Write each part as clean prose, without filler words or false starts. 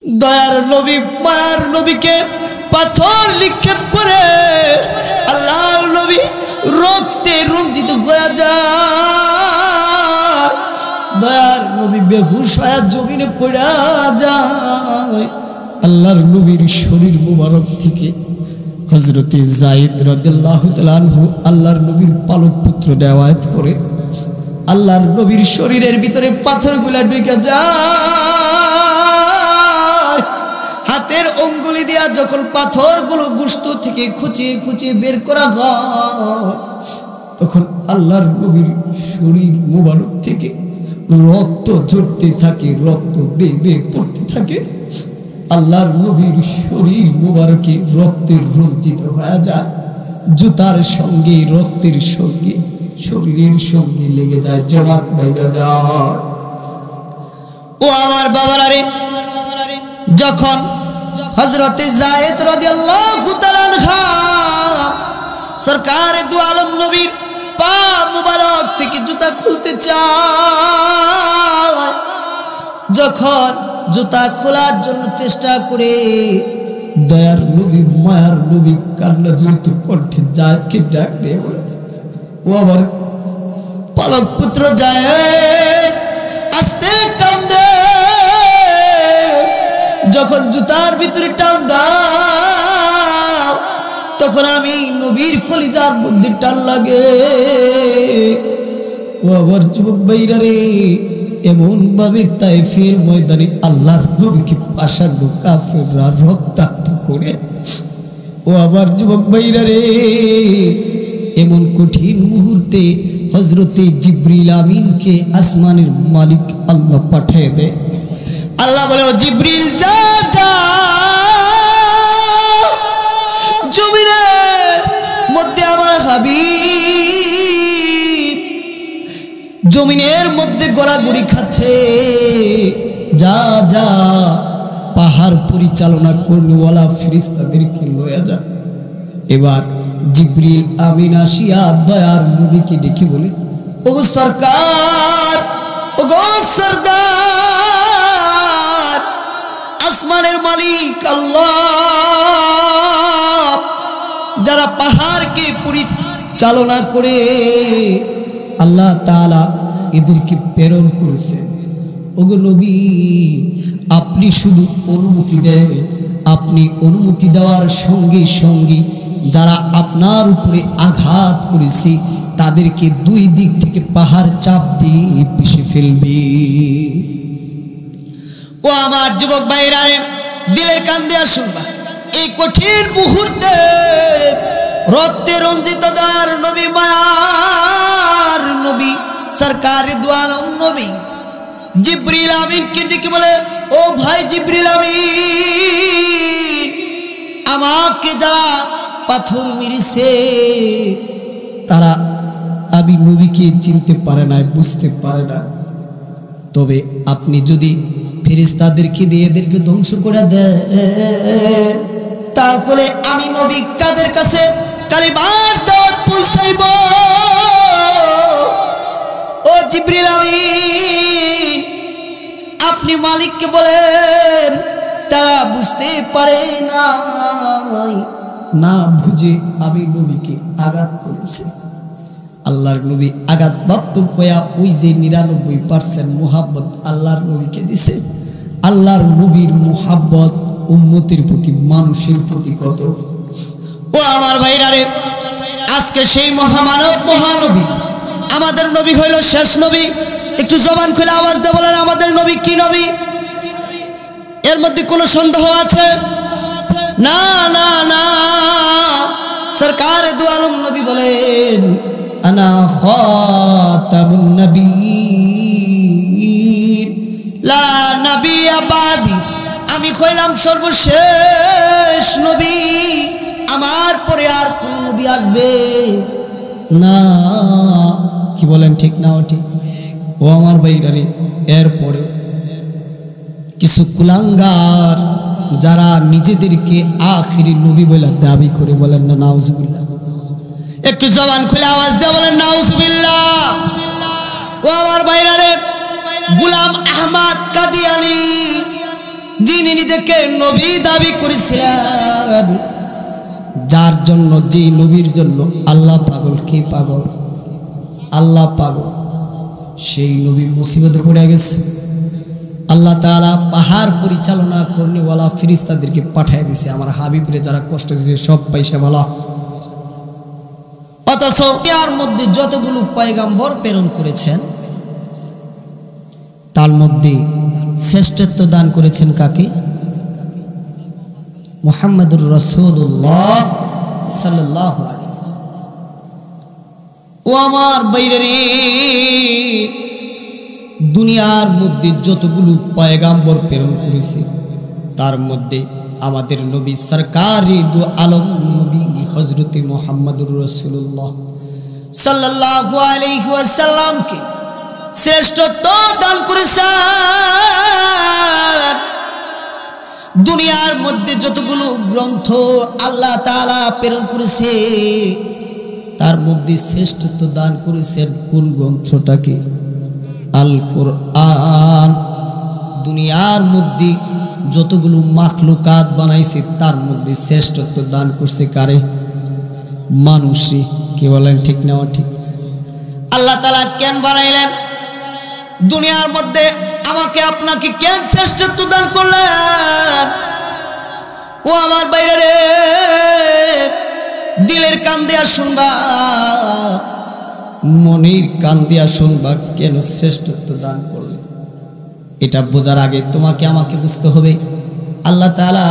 দয়ার নবী মায়ার নবীকে পাথর নিক্ষেপ করে আল্লাহর নবী রক্তে রঞ্জিত হয়ে যায়। দয়ার নবী বেহুশ হয়ে জমিনে পড়ে যায়। আল্লাহর নবীর শরীর মুবারক থেকে হযরতে যায়েদ রাদিয়াল্লাহু তাআলা আনহু আল্লাহর নবীর পালক পুত্র রিওয়ায়াত করে আল্লাহর নবীর শরীরের ভিতরে পাথরগুলা ঢুকে যায়। হাতের আঙ্গুলি দিয়া যখন পাথরগুলো গোশত থেকে খুঁচিয়ে খুঁচিয়ে বের করা হয় তখন আল্লাহর নবীর শরীর মুবারক থেকে রক্ত ঝরতে থাকে, রক্ত বেয়ে বেয়ে পড়তে থাকে। আল্লাহর নবীর শরীর মুবারকে রক্তের রঞ্জিত হয়ে যায়। জুতার সঙ্গে রক্তের সঙ্গে শরীরের সঙ্গে লেগে যায়, জমাট বেঁধে যায়। ও আমার বাবারা রে, যখন হযরতে যায়েদ রাদিয়াল্লাহু তাআলা আনহা সরকার দু আলম নবীর পা মুবারক থেকে জুতা খুলতে চায়, যখন জুতা খোলার জন্য চেষ্টা করে দয়ার নবী মায়ার নবী কান্না জড়িত কণ্ঠে যায়েদকে ডাক দিয়ে বলে, ও আমার পালক পুত্র যায়েদ, আস্তে টান দে। যখন জুতার ভিতরে টান দাও তখন আমি নবীর কলিজার মধ্যে টান লাগে। ও আমার যুবক ভাইরা রে, এমন ভাবে তায়েফের ময়দানে আল্লাহর নবীকে পাষাণ্ড কাফেররা রক্তাক্ত করে। ও আমার যুবক ভাইরা রে, এমন কঠিন মুহূর্তে হযরতে জিবরিল আমিনকে আসমানের মালিক আল্লাহ পাঠিয়ে দেয়। আল্লাহ বলে, ও জিবরিল যা যা, জমিনের মধ্যে আমার হাবিব জমিনের মধ্যে গড়াগড়ি খাচ্ছে, যা যা পাহাড় পরিচালনা কর্মীওয়ালা ফেরেশতাদেরকে লয়ে যা। এবার জিবরিল আমিন আসিয়া দয়ার নবীকে ডেকে বলে, ও সরকার, ও গো সরদার, আসমানের মালিক আল্লাহ যারা পাহাড়কে পরিচালনা করে আল্লাহ তাআলা এদেরকে প্রেরণ করেছেন। ওগো নবী, আপনি শুধু অনুমতি দেন, আপনি অনুমতি দেওয়ার সঙ্গে সঙ্গে যারা আপনার উপরে আঘাত করেছে তাদেরকে দুই দিক থেকে পাহাড় চাপ দিয়ে পিষে ফেলবে। ও আমার যুবক ভাইরা, দিলের কান দিয়ে শুনবা, এই কঠিন মুহূর্তে রক্তে রঞ্জিত দার নবী মায়ার নবী সরকারে দু আলম নবী জিবরিল আমিনকে ডেকে বলে, ও ভাই জিবরিল আমিন, আমাকে যারা পাথর মেরেছে তারা আমি নবীকে চিনতে পারে না, বুঝতে পারে না। তবে আপনি যদি ফেরেশতাদেরকে দিয়ে এদেরকে ধ্বংস করে দেন তাহলে আমি নবী কাদের কাছে কালিমার দাওয়াত পৌঁছাইব। ও জিবরিল আমিন, আপনি মালিককে বলেন তারা বুঝতে পারে না, না বুঝে আমি নবীকে আঘাত করেছি। আল্লাহর নবী আঘাতপ্রাপ্ত হইয়া ওই যে ৯৯% মুহাব্বত আল্লাহর নবীকে দিছে। আল্লাহর নবীর মুহাব্বত উম্মতের প্রতি, মানুষের প্রতি কত। ও আমার ভাইরা রে, আজকে সেই মহামানব মহানবী আমাদের নবী হইল শেষ নবী। একটু জবান খুলে আওয়াজ দিয়ে বলেন, আমাদের নবী কি নবী? এর মধ্যে কোনো সন্দেহ আছে? না না না, সরকার দু আলম নবী বলেন, আনা খাতামুন নবিয়্যিন লা নবিয়্যা বাদি, আমি হইলাম সর্বশেষ নবী, আমার পরে আর কোন নবী আসবে না। কি বলেন, ঠিক না? ঠিক। ও আমার ভাইরা রে, এরপরে কিছু কুলাঙ্গার যারা নিজেদেরকে আখিরি নবী বলে দাবি করে, বলেন না নাউজুবিল্লাহ। একটু জবান খুলে আওয়াজ দিয়ে বলেন নাউজুবিল্লাহ। ও আমার ভাইরা রে, গোলাম আহমদ কাদিয়ানী যিনি নিজেকে নবী দাবি করেছিলেন, যার জন্য, যে নবীর জন্য আল্লাহ পাগল। কি পাগল? আল্লাহ পাগল। সেই নবী মুসিবতে পড়ে গেছে। আল্লাহ তাআলা পাহাড় পরিচালনা করনেওয়ালা ফেরেশতাদেরকে পাঠিয়ে দিয়েছে, আমার হাবিবরে যারা কষ্ট দিয়েছে সব পাইছে বলা। অথচ এর মধ্যে যতগুলো পয়গাম্বর প্রেরণ করেছেন তার মধ্যে শ্রেষ্ঠত্ব দান করেছেন কাকে? মুহাম্মদুর রাসূলুল্লাহ সাল্লাল্লাহু আলাইহি ওয়াসাল্লাম। ও আমার বাইরে, দুনিয়ার মধ্যে যতগুলো পয়গাম্বর প্রেরণ করেছে তার মধ্যে আমাদের নবী সরকারে দু আলম নবী হযরত মুহাম্মদুর রাসূলুল্লাহ সাল্লাল্লাহু আলাইহি ওয়াসাল্লামকে শ্রেষ্ঠত্ব দান করেছেন। দুনিয়ার মধ্যে যতগুলো গ্রন্থ আল্লাহ তাআলা প্রেরণ করেছে তার মধ্যে শ্রেষ্ঠত্ব দান করেছেন কোন গ্রন্থটাকে? আল কোরআন। দুনিয়ার মধ্যে যতগুলো মাখলুকাত বানাইছে তার মধ্যে শ্রেষ্ঠত্ব দান করছে কারে? মানুষই। কি বলেন, ঠিক না ঠিক? আল্লাহ তাআলা কেন বানাইলেন? দুনিয়ার মধ্যে আমাকে আপনাকে কেন শ্রেষ্ঠত্ব দান করলেন? ও আমার বাইরে রে, দিলের কান দিয়া শুনবা, মনের কান দিয়া শুনবা কেন শ্রেষ্ঠত্ব দান করলেন। এটা বোঝার আগে তোমাকে আমাকে বুঝতে হবে আল্লাহ তাআলা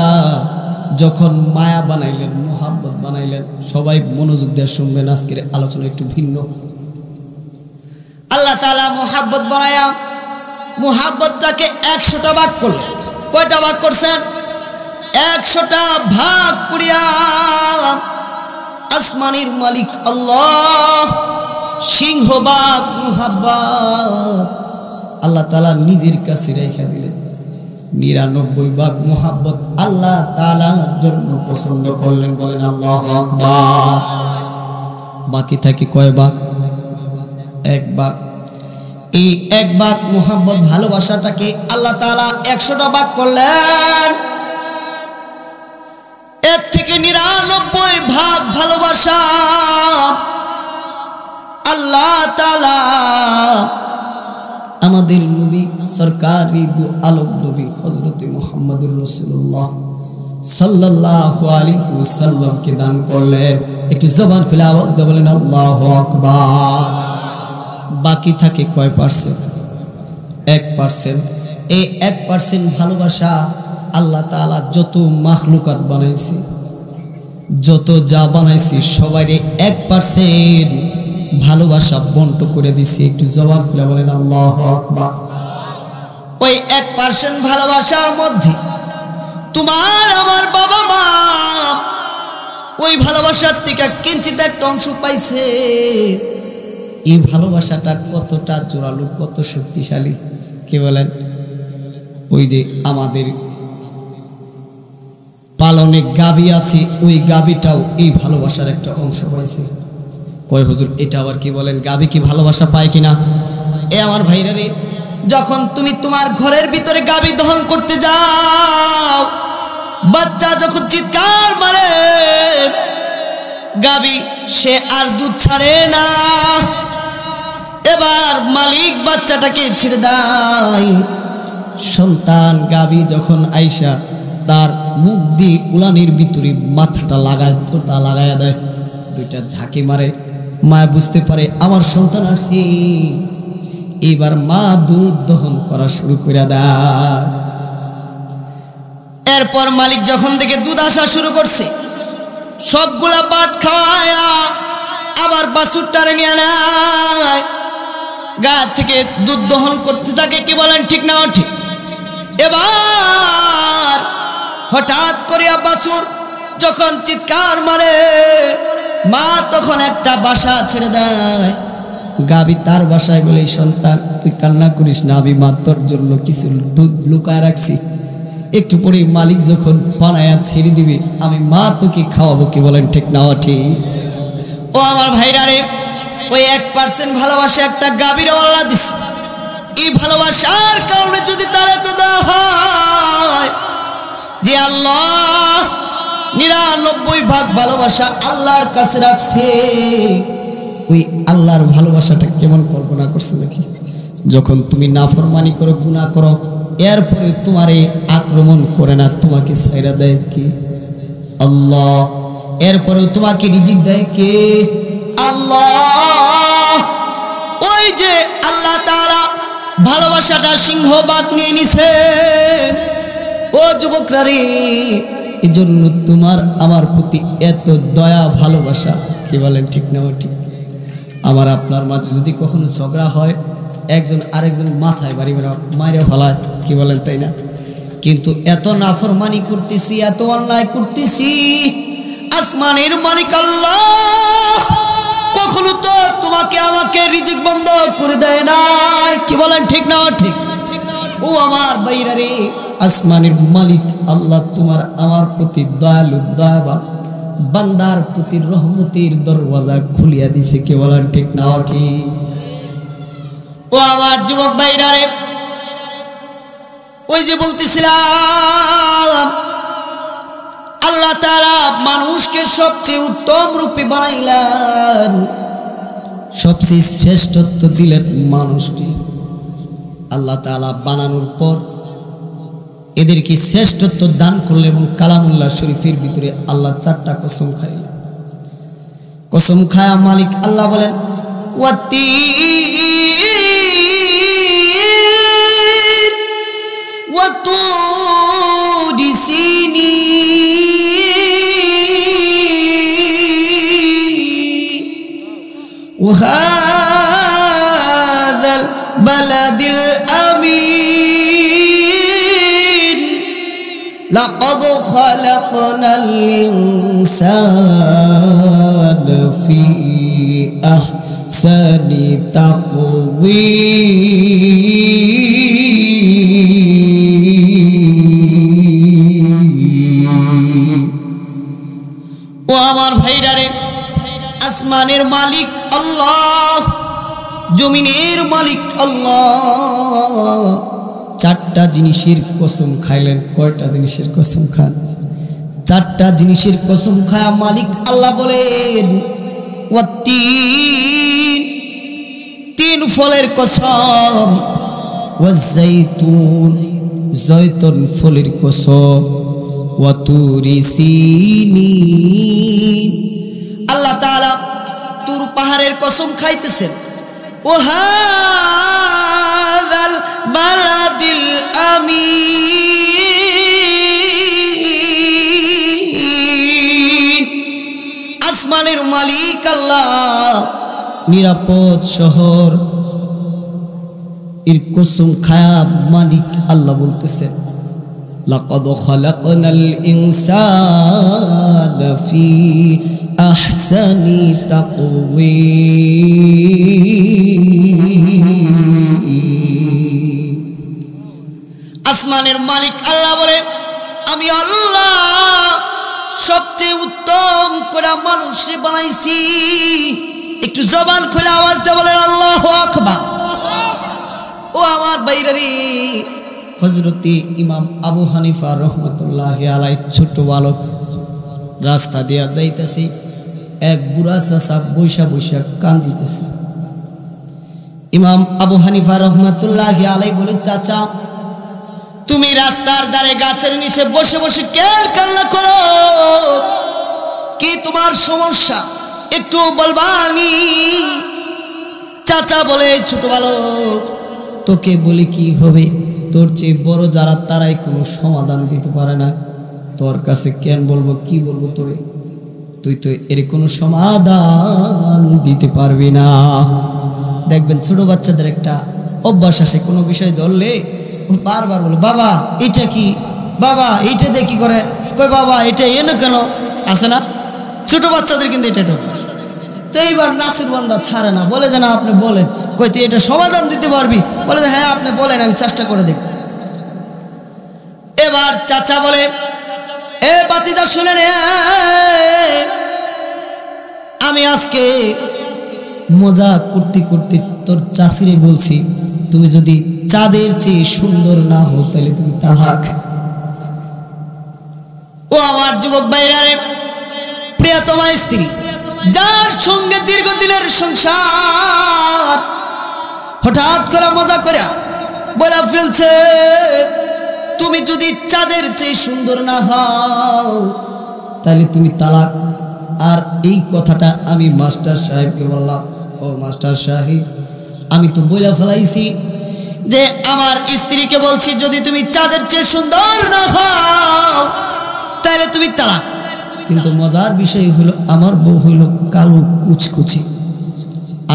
যখন মায়া বানাইলেন, মুহাব্বত বানাইলেন। সবাই মনোযোগ দিয়ে শুনবেন, আজকের আলোচনা একটু ভিন্ন। আল্লাহ তাআলা মুহাব্বত বানায়া মুহাব্বতটাকে 100টা ভাগ করলেন। কয়টা ভাগ করছেন? 100টা ভাগ করিয়া আসমানের মালিক আল্লাহ সিংহভাগ মুহাব্বত আল্লাহ তাআলা নিজের কাছে রেখে দিলেন। 99 ভাগ মুহাব্বত আল্লাহ তাআলার জন্য পছন্দ করলেন। বলেন আল্লাহু আকবার। বাকি থাকে কয় ভাগ? 1 ভাগ। এই 1 ভাগ মুহাব্বত ভালোবাসাটাকে আল্লাহ তাআলা 100টা ভাগ করলেন। এর থেকে 99 ভাগ ভালোবাসা আল্লাহ তাআলা আমাদের নবী সরকারি দু আলম নবী হযরত মুহাম্মদুর রাসূলুল্লাহ সাল্লাল্লাহু আলাইহি ওয়াসাল্লামকে দান করলেন। একটু জবান খুলে আওয়াজ দিয়ে বলেন আল্লাহু আকবার। বাকি থাকে কয় পার্সেন্ট? 1%। এই 1% ভালোবাসা আল্লাহ তাআলা যত মাখলুকাত বানাইছে, যত যা বানাইছে সবাইরে 1% ভালোবাসা বন্ট করে দিছে। একটু জবান খুলে বলেন আল্লাহু আকবার। ওই 1% ভালোবাসার মধ্যে তোমার আমার বাবা মা ওই ভালোবাসার থেকে কিঞ্চিত একটা অংশ পাইছে। এই ভালোবাসাটা কতটা জোরালো, কত শক্তিশালী। কি বলেন? ওই যে আমাদের পালনে গাভী আছে, ওই গাভীটাও এই ভালোবাসার একটা অংশ পাইছে। কয় হুজুর এটা আবার কি বলেন? গাভী কি ভালোবাসা পায় কিনা? এ আমার ভাইরা রে, যখন তুমি তোমার ঘরের ভিতরে গাভী দহন করতে যাও, বাচ্চা যখন চিৎকার মারে, গাভী সে আর দুধ ছাড়ে না। এবার মালিক বাচ্চাটাকে ছেড়ে দেয়। সন্তান গাভী যখন আইসা তার মুখ দিয়ে উলানির ভিতরে মাথাটা লাগায়, তোতা লাগাইয়া দেয়, দুইটা ঝাঁকি মারে। মা বুঝতে পারে আমার সন্তান আসছে। এবার মা দুধ দহন করা শুরু করে দেয়। এরপর মালিক যখন দেখে দুধ আসা শুরু করছে, সবগুলা পাট খাওয়ায়া আবার বাছুরটারে নিয়ে নেয়, গা থেকে দুধ দহন করতে থাকে। কি বলেন, ঠিক না ঠিক? এবার হঠাৎ করে বাছুর যখন চিৎকার মারে, মা তখন একটা বাসা ছেড়ে দেয়। গাভী তার বাসায় বলে, সন্তান তুই কান্না করিস না, আমি মা তোর জন্য কিছু দুধ লুকায় রাখছি, একটু পরে মালিক যখন বানায়া ছেড়ে দিবে আমি মা তোকে খাওয়াবো। কি বলেন, ঠিক না ঠিক? ও আমার ভাইরা রে, ওই 1% ভালোবাসা একটা গাভীর আল্লাহ দিছে। এই ভালোবাসার কারণে যদি তার এত দেওয়া হয় যে আল্লাহ 99 ভাগ ভালোবাসা আল্লাহর কাছে রাখছে, ওই আল্লাহর ভালোবাসাটা কেমন কল্পনা করছে নাকি? যখন তুমি নাফরমানি করো, গুনাহ করো, এরপরে তোমারে আক্রমণ করে না, তোমাকে ছাইরা দেয় কি? আল্লাহ। এরপরেও তোমাকে রিজিক দেয় কে? আল্লাহ। ওই যে আল্লাহ তাআলা ভালোবাসাটা সিংহভাগ নিয়ে নিছেন। ও যুবকরা রে, এজন্য তোমার আমার প্রতি এত দয়া ভালোবাসা। কি বলেন, ঠিক না ঠিক? আমার আপনার মাঝে যদি কখনো ঝগড়া হয়, একজন আরেকজন মাথায় বাড়ি মাইরে ফেলায়, কি বলেন তাই না? কিন্তু এত নাফরমানি করতেছি, এত অন্যায় করতেছি, আসমানের মালিক আল্লাহ কখনো তো তোমাকে আমাকে রিজিক বন্ধ করে দেয় না। কি বলেন, ঠিক না ঠিক? ও আমার ভাইরা রে, আসমানের মালিক আল্লাহ তোমার আমার প্রতি দয়ালু, দয়াবান, বান্দার প্রতি রহমতের দরওয়াজা খুলিয়া দিছে। কে বলেন, ঠিক না ঠিক? ও আমার যুবক ভাইরা রে, ওই যে বলতেছিলাম আল্লাহ তাআলা মানুষকে সবচেয়ে উত্তম রূপে বানাইলেন, সবচেয়ে শ্রেষ্ঠত্ব দিলেন মানুষকে। আল্লাহ তাআলা বানানোর পর এদেরকে শ্রেষ্ঠত্ব দান করলেন এবং কালামুল্লাহ শরীফের ভিতরে আল্লাহ 4টা কসম খাইলেন। কসম খায়া মালিক আল্লাহ বলেন, ওয়াত্তির ওয়াতুরি সিনিন ওয়াহাযাল বালাদিল আমিন লাকাদ খালাকনাল ইনসানা ফি আহসানি তাকওয়ীম। ও আমার ভাইরা রে, আসমানের মালিক আল্লাহ, জমিনের মালিক আল্লাহ 4টা জিনিসের কসম খাইলেন। কয়টা জিনিসের কসম খান? 4টা জিনিসের কসম খায়া মালিক আল্লাহ বলেন, ওয়াত্তিন 3 ফলের কসম, ওয়াজাইতুন জয়তুন ফলের কসম, ওয়াতুরি সিনিন আল্লাহ তাআলা তুর পাহাড়ের কসম খাইতেছেন। ওয়াহাযাল বালাদিল আমিন আসমানের মালিক আল্লাহ নিরাপদ শহর এর কসম খায়া মালিক আল্লাহ বলতেছেন, লাকাদ খালাকনাল ইনসানা ফি আহসানি তাকওয়ীম। আসমানের মালিক আল্লাহ বলে, আমি আল্লাহ সবচেয়ে উত্তম করে মানুষকে বানাইছি। একটু জবান খুলে আওয়াজ দিয়ে বলেন আল্লাহু আকবার। ও আমার বাইরে, হযরতে ইমাম আবু হানিফা রহমতুল্লাহি আলাইহি ছোট বালক রাস্তা দিয়া যাইতেছে, এক বুড়া চাচা বৈশা বৈশা কান্দিতেছে। ইমাম আবু হানিফা রহমতুল্লাহি আলাইহি বলে, চাচা তুমি রাস্তার ধারে গাছের নিচে বসে বসে কেল কান্না করো, কি তোমার সমস্যা একটু বলবানি? চাচা বলে, ছোট বালক তোকে বলি কি হবে, তোর চেয়ে বড় যারা তারাই কোনো সমাধান দিতে পারে না, তোর কাছে কেন বলবো, কি বলবো তোরে, তুই তো এর কোনো সমাধান দিতে পারবি না। দেখবেন ছোট বাচ্চাদের একটা অভ্যাস আসে, কোনো বিষয় ধরলে বারবার বলে, বাবা এটা কি, বাবা এইটা দিয়ে কি করে, কই বাবা এটা এনে কেন, আছে না ছোট বাচ্চাদের? কিন্তু এটা তো এইবার নাসির বান্দা ছাড়ে না, বলে যে না আপনি বলেন, কই তুই এটা সমাধান দিতে পারবি? বলে যে হ্যাঁ আপনি বলেন, আমি চেষ্টা করে দেখব। এবার চাচা বলে, এ বাতিদা শুনে রে, আমি আজকে মজা করতে করতে তোর চাষিরে বলছি, তুমি যদি চাঁদের চেয়ে সুন্দর না হও তাহলে তুমি তালাক। ও আমার যুবক ভাইরা রে, প্রিয়তমা স্ত্রী যার সঙ্গে দীর্ঘদিনের সংসার হঠাৎ করে মজা করে বলে ফেলছে তুমি যদি চাঁদের চেয়ে সুন্দর না হও তাহলে তুমি তালাক। আর এই কথাটা আমি মাস্টার সাহেবকে বললাম, ও মাস্টার সাহেব, আমি তো বইলা ফেলাইছি যে আমার স্ত্রীকে বলছি যদি তুমি চাঁদের চেয়ে সুন্দর না হও তাহলে তুমি তালাক। কিন্তু মজার বিষয় হলো আমার বউ হইল কালো কুচকুচি,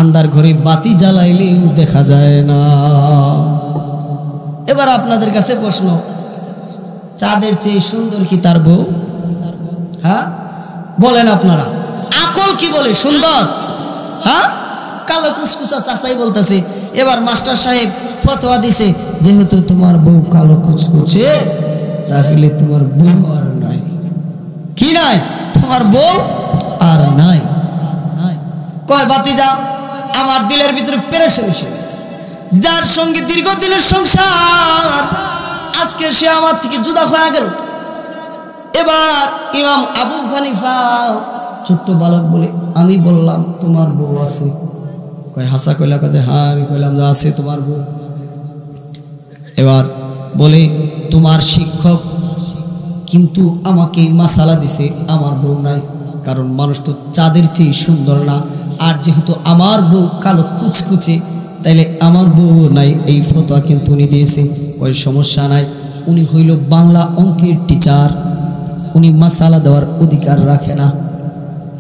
আন্দার ঘরে বাতি জ্বালাইলেও দেখা যায় না। এবার আপনাদের কাছে প্রশ্ন, চাঁদের চেয়ে সুন্দর কি তার বউ? হ্যাঁ বলেন আপনারা, আকল কি বলে সুন্দর? হ্যাঁ, কালো কুচকুচা চাচাই বলতেছে। এবার মাস্টার সাহেব ফতোয়া দিছে যেহেতু তোমার বউ কালো কুচকুচে তাহলে তোমার বউ আর নাই। কি নাই? তোমার বউ আর নাই। কয় বাতিজা, আমার দিলের ভিতরে পেরেশানি, যার সঙ্গে দীর্ঘদিনের সংসার আজকে সে আমার থেকে জুদা হয়ে গেল। এবার ইমাম আবু হানিফা ছোট্ট বালক বলে, আমি বললাম তোমার বউ আছে। কয় হাসা কইলা, কাজে হ্যাঁ আমি কইলাম যে আছে তোমার বউ। এবার বলে তোমার শিক্ষক কিন্তু আমাকে মাসালা দিছে আমার বউ নাই, কারণ মানুষ তো চাঁদের চেয়ে সুন্দর না, আর যেহেতু আমার বউ কালো কুচকুচে তাইলে আমার বউ নাই, এই ফতোয়া কিন্তু উনি দিয়েছে। কয় সমস্যা নাই, উনি হইল বাংলা অঙ্কের টিচার, উনি মাসালা দেওয়ার অধিকার রাখে না।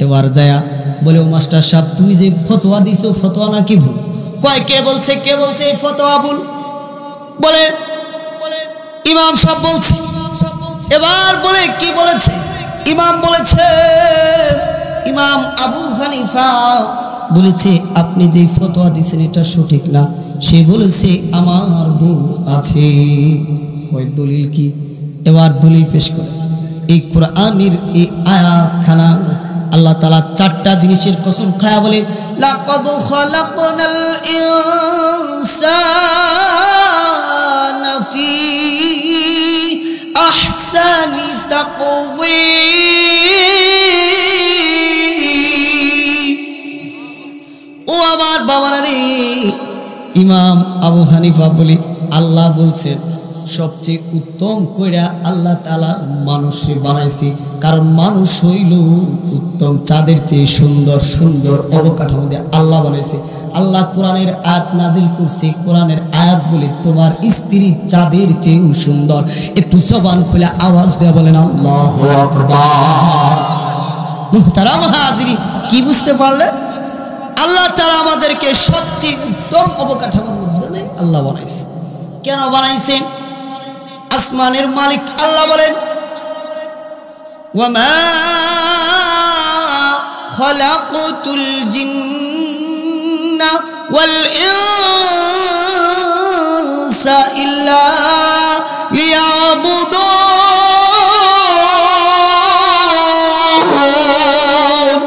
এবার যায়া বলে, ও মাস্টার সাহেব তুমি যে ফতোয়া দিছো ফতোয়া নাকি ভুল? কয় কে বলছে এই ফতোয়া ভুল? বলে ইমাম সাহেব বলছে। এবার বলে কি বলেছে? ইমাম বলেছে, ইমাম আবু হানিফা বলেছে আপনি যে ফতোয়া দিছেন এটা সঠিক না। সে বলেছে আমার বউ আছে। কয় দলিল কি? এবার দলিল পেশ করে। এই কোরআনের এই আয়াতখানা আল্লাহ তাআলা চারটা জিনিসের কসম খায়া বলে, লাকাদ খালাকনাল ইনসানা ফি আহসানি তাকওয়িম। ও আমার বাবারা রে, ইমাম আবু হানিফা বলে আল্লাহ বলছেন সবচেয়ে উত্তম কইরা আল্লাহ তাআলা মানুষকে বানাইছে, কারণ মানুষ হইল উত্তম, চাঁদের চেয়ে সুন্দর সুন্দর অবকাঠামো দিয়ে আল্লাহ বানাইছে। আল্লাহ কোরআনের আয়াত নাজিল করছে, কোরআনের আয়াত বলে তোমার স্ত্রী চাঁদের চেয়েও সুন্দর। একটু জবান খুলে আওয়াজ দেয়া বলেন আল্লাহু আকবার। মুহতারাম হাজিরিন, কি বুঝতে পারলেন? আল্লাহ তাআলা আমাদেরকে সবচেয়ে উত্তম অবকাঠামোর মাধ্যমে আল্লাহ বানাইছে। কেন বানাইছেন? আসমানের মালিক আল্লাহ বলেন, ওয়ামা খালাকতুল জিন্না ওয়াল ইনসা ইল্লা লিয়াবুদুন।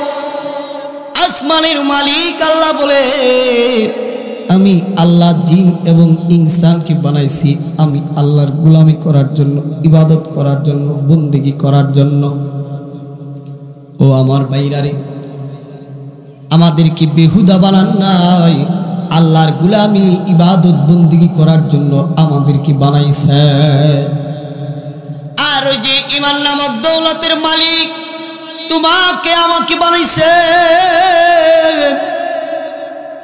আসমানের মালিক আল্লাহ বলে আমি আল্লাহ জিন এবং ইনসানকে বানাইছি আমি আল্লাহর গোলামি করার জন্য, ইবাদত করার জন্য, বন্দেগী করার জন্য। ও আমার ভাইরারে, আমাদেরকে বেহুদা বানান নাই, আল্লাহর গোলামি ইবাদত বন্দেগী করার জন্য আমাদেরকে বানাইছে। আর ওই যে ঈমান নামক দৌলতের মালিক তোমাকে আমাকে বানাইছে।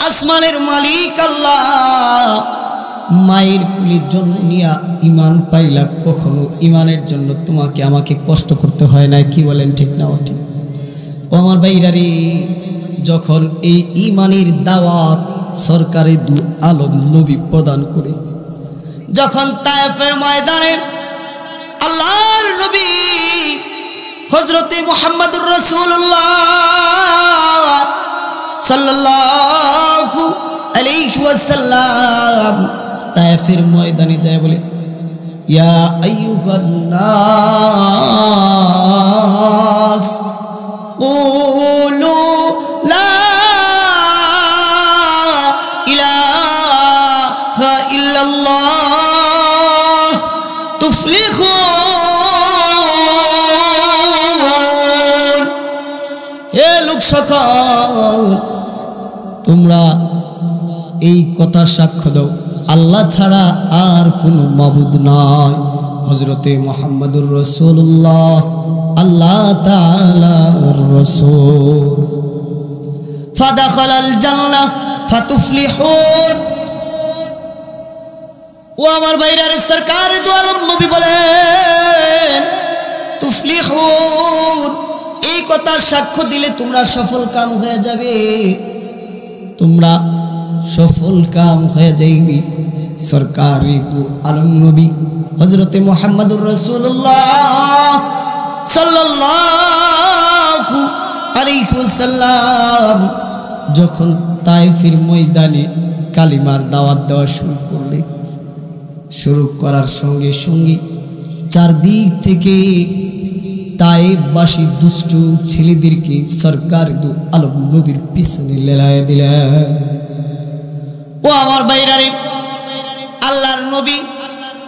আসমানের মালিক আল্লাহ মায়ের কুলের জন্ম নিয়া ঈমান পাইলা, কখনো ঈমানের জন্য তোমাকে আমাকে কষ্ট করতে হয় না। কি বলেন, ঠিক না ঠিক? ও আমার ভাইরারে, যখন এই ঈমানের দাওয়াত সরকারে দু আলম নবী প্রদান করে, যখন তায়েফের ময়দানে আল্লাহর নবী হযরতে মুহাম্মদুর রাসূলুল্লাহ সাল্লাল্লাহু আলাইহি ওয়াসাল্লাম তায়েফের ময়দানে যায় বলে, ইয়া আইয়ুহান নাস কুলু লা সকল তোমরা এই কথা সাক্ষ্য দাও আল্লাহ ছাড়া আর কোনো মাবুদ নাই হযরতে মুহাম্মদুর রাসূলুল্লাহ আল্লাহ তাআলার রাসূল ফাদাখালাল জান্নাহ ফাতুফলিহুন ও আমার ভাইরারে সরকার দু আলম নবী বলেন তুফলিহুন এই কথা সাক্ষ্য দিলে তোমরা সফল কাম হয়ে যাবে তোমরা সফল কাম হয়ে যাইবে সরকারি দু আলম নবী হযরতে মুহাম্মদুর রাসূলুল্লাহ সাল্লাল্লাহু আলাইহি ওয়াসাল্লাম যখন তায়েফের ময়দানে কালিমার দাওয়াত দেওয়া শুরু করার সঙ্গে সঙ্গে চারদিক থেকে তায়েফবাসী দুষ্ট ছেলেদেরকে সরকার দু আলম নবীর পিছনে লেলায় দিলেন ও আমার ভাইরারে আল্লাহর নবী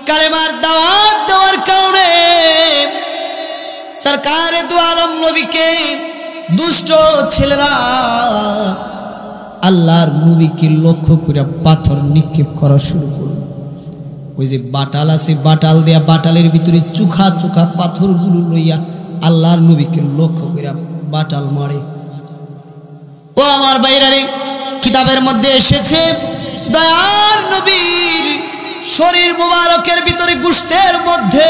কালেমার দাওয়াত দেওয়ার কারণে সরকার দু আলম নবীকে দুষ্ট ছেলেরা আল্লাহর নবীকে লক্ষ্য করে পাথর নিক্ষেপ করা শুরু করল ওই যে বাটাল আছে বাটাল দেয়া বাটালের ভিতরে চোখা চোখা পাথরগুলো লইয়া আল্লাহর নবীকে লক্ষ্য করে বাটাল মারে ও আমার ভাইরারে কিতাবের মধ্যে এসেছে দয়ার নবীর শরীর মুবারকের ভিতরে গোশতের মধ্যে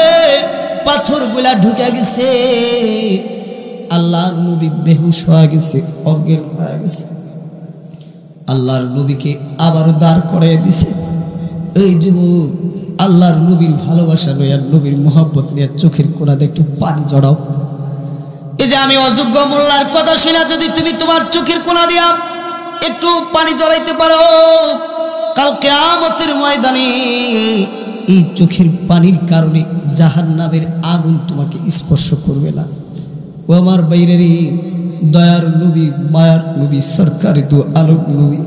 পাথরগুলা ঢুকে গেছে আল্লাহর নবী বেহুশ হয়ে গেছে অজ্ঞান হয়ে গেছে আল্লাহর নবীকে আবারও দাঁড় করিয়ে দিছে এই যুবক আল্লাহর নবীর ভালোবাসা নয় নবীর মোহাব্বত নিয়ে চোখের কোণাতে একটু পানি জড়াও এই যে আমি অযোগ্য মোল্লার কথা শুনে যদি তুমি তোমার চোখের কোণা দিয়া একটু পানি জড়াইতে পারো কাল কিয়ামতের ময়দানে এই চোখের পানির কারণে জাহান্নামের আগুন তোমাকে স্পর্শ করবে না ও আমার বাইরেরই দয়ার নবী মায়ার নবী সরকারি দু আলম নবী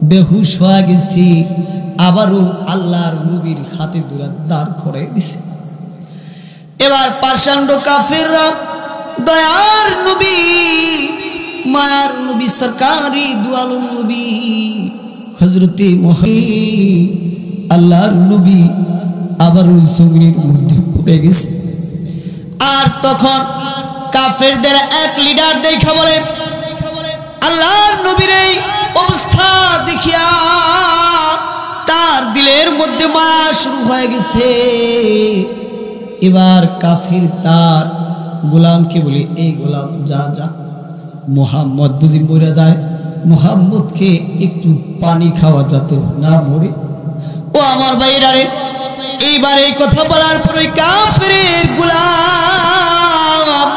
বেহুশ হয়ে গেছি আবারও আল্লাহর নবীর হাতে দুরা দাঁড় করাই দিছে এবার পাষাণ্ড কাফেররা দয়ার নবী মায়ার নবী সরকারি দু আলম নবী হযরতে মুহাম্মদ আল্লাহর নবী আবারও জমিনের মধ্যে পড়ে গেছে আর তখন কাফেরদের এক লিডার দেখা বলে আল্লাহর নবীর এই অবস্থা দেখিয়া তার দিলের মধ্যে মায়া শুরু হয়ে গেছে এবার কাফির তার গোলামকে বলে এই গোলাম যা যা মুহাম্মদ বুঝি মরে যায় মুহাম্মদকে একটু পানি খাওয়া যাতে না মরে ও আমার ভাইরারে এইবার এই কথা বলার পর ওই কাফেরের গোলাম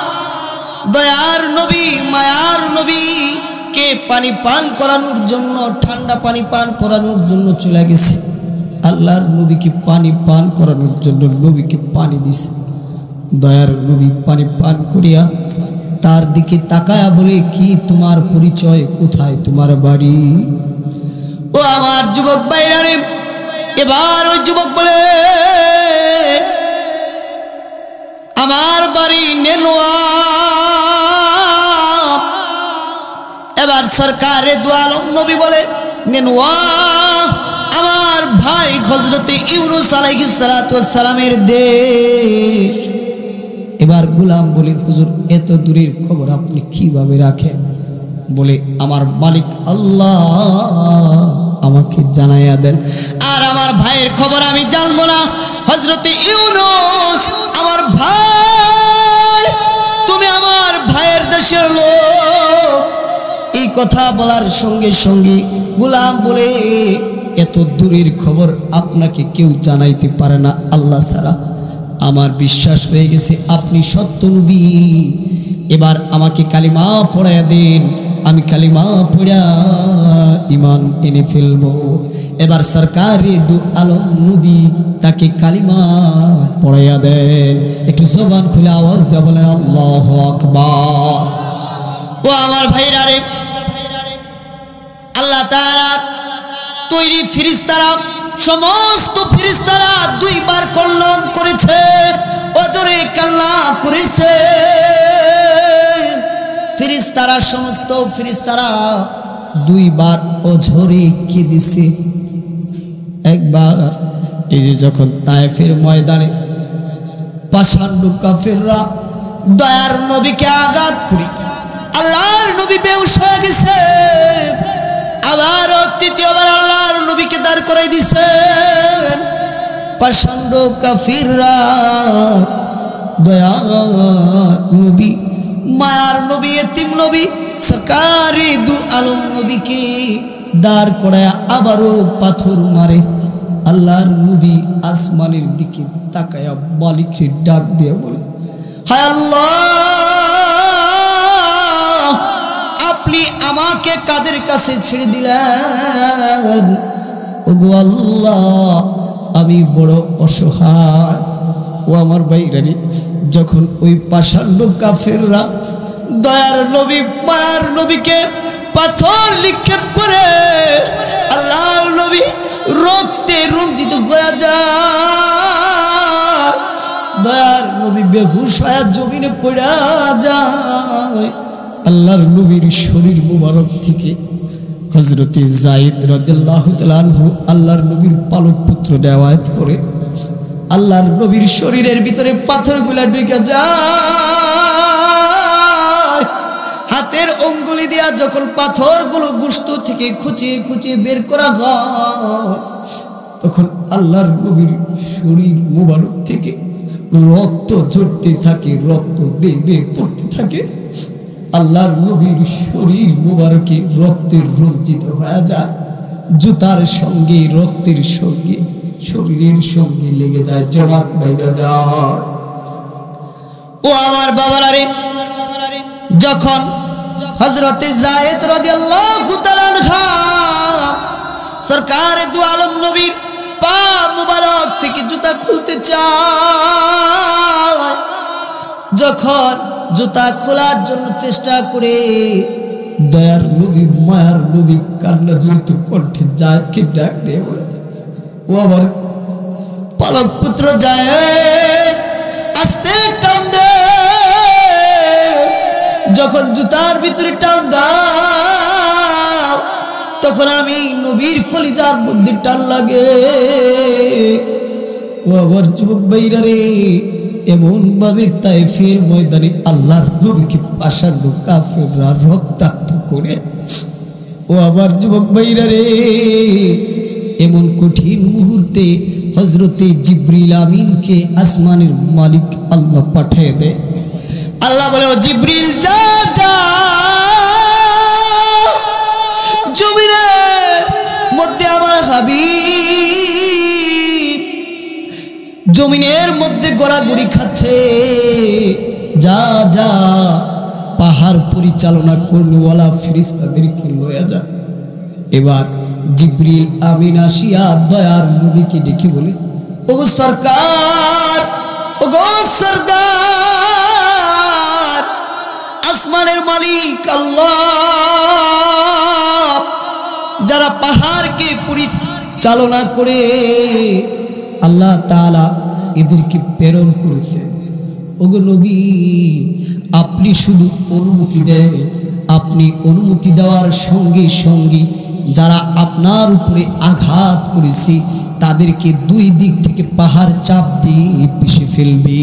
দয়ার নবী মায়ার নবী কে পানি পান করানোর জন্য ঠান্ডা পানি পান করানোর জন্য চলে গেছে আল্লাহর নবীকে পানি পান করানোর জন্য নবীকে পানি দিছে দয়ার নবী পানি পান করিয়া তার দিকে তাকায়া বলে কি তোমার পরিচয় কোথায় তোমার বাড়ি ও আমার যুবক ভাইরারে এবার ওই যুবক বলে আমার বাড়ি নেনোয়া এবার সরকারে দু আলম নবী বলে নেনোয়া আমার ভাই হযরতে ইউনূস আলাইহিস সালাতু ওয়াস সালামের দেশ এবার গোলাম বলে হুজুর এত দূরের খবর আপনি কিভাবে রাখেন বলে আমার মালিক আল্লাহ আমাকে জানাইয়া দেন আর আমার ভাইয়ের খবর আমি জানবো না হযরতে ইউনূস আমার ভাই তুমি আমার ভাইয়ের দেশের লোক এই কথা বলার সঙ্গে সঙ্গে গোলাম বলে এত দূরের খবর আপনাকে কেউ জানাইতে পারে না আল্লাহ ছাড়া আমার বিশ্বাস হয়ে গেছে আপনি সত্য নবী এবার আমাকে কালিমা পড়াইয়া দেন আমি কালিমা পড়া ঈমান এনে ফেলবো এবার সরকারি দু আলম নবী তাকে কালিমা পড়াইয়া দেন একটু জবান খুলে আওয়াজ দিয়ে বলেন আল্লাহু আকবার ও আমার ভাইরা রে আল্লাহ তাআলা তৈরি ফেরেশতারা সমস্ত ফেরেশতারা দুইবার কল্যাণ করেছে অজরে কাল্লা করেছে ফেরেশতা ফেরেশতারা সমস্ত ফেরেশতারা দুইবার অঝরে কেঁদেছে। একবার এই যে যখন তায়েফের ময়দানে পাষাণ্ড কাফেররা দয়ার নবীকে আঘাত করে আল্লাহর নবী বেহুশ হয়ে গেছে, আবার তৃতীয়বার আল্লাহর নবীকে দাঁড় করাই দিছেন। পাষাণ্ড কাফিররা দয়ার নবী, মায়ার নবী, এতিম নবী, সরকারি দু আলম নবীকে দাঁড় করায় আবারও পাথর মারে। আল্লাহর নবী আসমানের দিকে তাকায়া মালিককে ডাক দিয়ে বলে, হায় আল্লাহ, আপনি আমাকে কাদের কাছে ছেড়ে দিলেন? ওগো আল্লাহ, আমি বড় অসহায়। ও আমার ভাইরানি, যখন ওই পাষাণ্ড কাফেররা দয়ার নবী মায়ার নবীকে পাথর নিক্ষেপ করে আল্লাহর নবী রক্তে রঞ্জিত হয়ে যায়, দয়ার নবী বেহুশ হয়ে জমিনে পড়ে যায়। আল্লাহর নবীর শরীর মুবারক থেকে হযরতে যায়েদ রাদিয়াল্লাহু তাআলা আনহু আল্লাহর নবীর পালক পুত্র রিওয়ায়াত করে আল্লাহর নবীর শরীরের ভিতরে পাথরগুলা ঢুকে যায়। হাতের অঙ্গুলি দিয়া যখন পাথরগুলো গোশত থেকে খুঁচিয়ে খুঁচিয়ে বের করা হয়, তখন আল্লাহর নবীর শরীর মুবারক থেকে রক্ত ঝরতে থাকে, রক্ত বেয়ে বেয়ে পড়তে থাকে। আল্লাহর নবীর শরীর মুবারকে রক্তের রঞ্জিত হয়ে যায়, জুতার সঙ্গে রক্তের সঙ্গে শরীরের সঙ্গে লেগে যায়, জমাট বেঁধে যায়। ও আমার বাবারা রে, যখন হযরতে যায়েদ রাদিয়াল্লাহু তাআলা আনহু সরকার দু আলম নবীর পা মুবারক থেকে জুতা খুলতে চায়, যখন জুতা খোলার জন্য চেষ্টা করে দয়ার নবী মায়ার নবী কান্না জড়িত কণ্ঠে যায়েদকে ডাক দিয়ে বলে, ও আমার পালক পুত্র যায়েদ, আস্তে টান দে। যখন জুতার ভিতরে টান দাও, তখন আমি নবীর কলিজার মধ্যে টান লাগে। ও আমার যুবক ভাইরা রে, এমন ভাবে তায়েফের ময়দানে আল্লাহর নবীকে পাষাণ্ড কাফেররা রক্তাক্ত করে। ও আমার যুবক ভাইরা রে, এমন কঠিন মুহূর্তে হযরতে জিবরিল আমিনকে আসমানের মালিক আল্লাহ পাঠিয়ে দেয়। আল্লাহ বলে, ও জিবরিল যা যা, জমিনের মধ্যে আমার হাবিব জমিনের মধ্যে গড়াগড়ি খাচ্ছে, যা যা পাহাড় পরিচালনা করনেওয়ালা ফেরেশতাদেরকে লয়ে যা। এবার জিবরিল আমিন আসিয়া দয়ার নবীকে ডেকে বলে, ওগো সরকার, ওগো সরদার, আসমানের মালিক আল্লাহ যারা পাহাড়কে পরিচালনা করে আল্লাহ তাআলা এদেরকে প্রেরণ করেছেন। ওগো নবী, আপনি শুধু অনুমতি দেন, আপনি অনুমতি দেওয়ার সঙ্গে সঙ্গে যারা আপনার উপরে আঘাত করেছে তাদেরকে দুই দিক থেকে পাহাড় চাপ দিয়ে পিষে ফেলবে।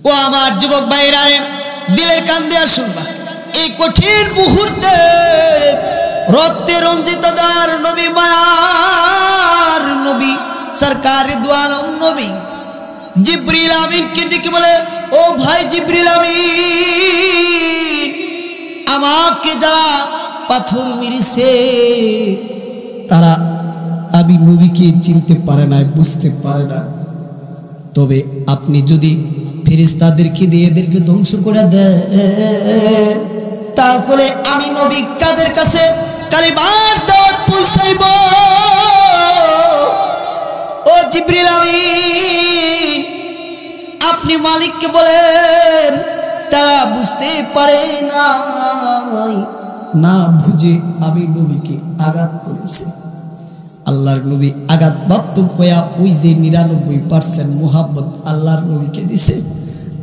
ও আমার যুবক ভাইরা, দিলের কান দিয়ে শুনবা, এই কঠিন মুহূর্তে রক্তে রঞ্জিত দয়ার নবী মায়ার নবী সরকারি দু আলম নবী জিবরিল আমিনকে ডেকে বলে, ও ভাই জিবরিল আমিন, আমাকে যারা পাথর মেরেছে তারা আমি নবীকে চিনতে পারে না, বুঝতে পারে না। তবে আপনি যদি ফেরেশতাদেরকে দিয়ে এদেরকে ধ্বংস করে দেন, তাহলে আমি নবী কাদের কাছে কালিমার দাওয়াত পৌঁছাইব। ও জিবরিল আমিন, আপনি মালিককে বলেন তারা বুঝতে পারে না, না বুঝে আমি নবীকে আঘাত করেছি। আল্লাহর নবী আঘাতপ্রাপ্ত হইয়া ওই যে 99% মুহাব্বত আল্লাহর নবীকে দিছে,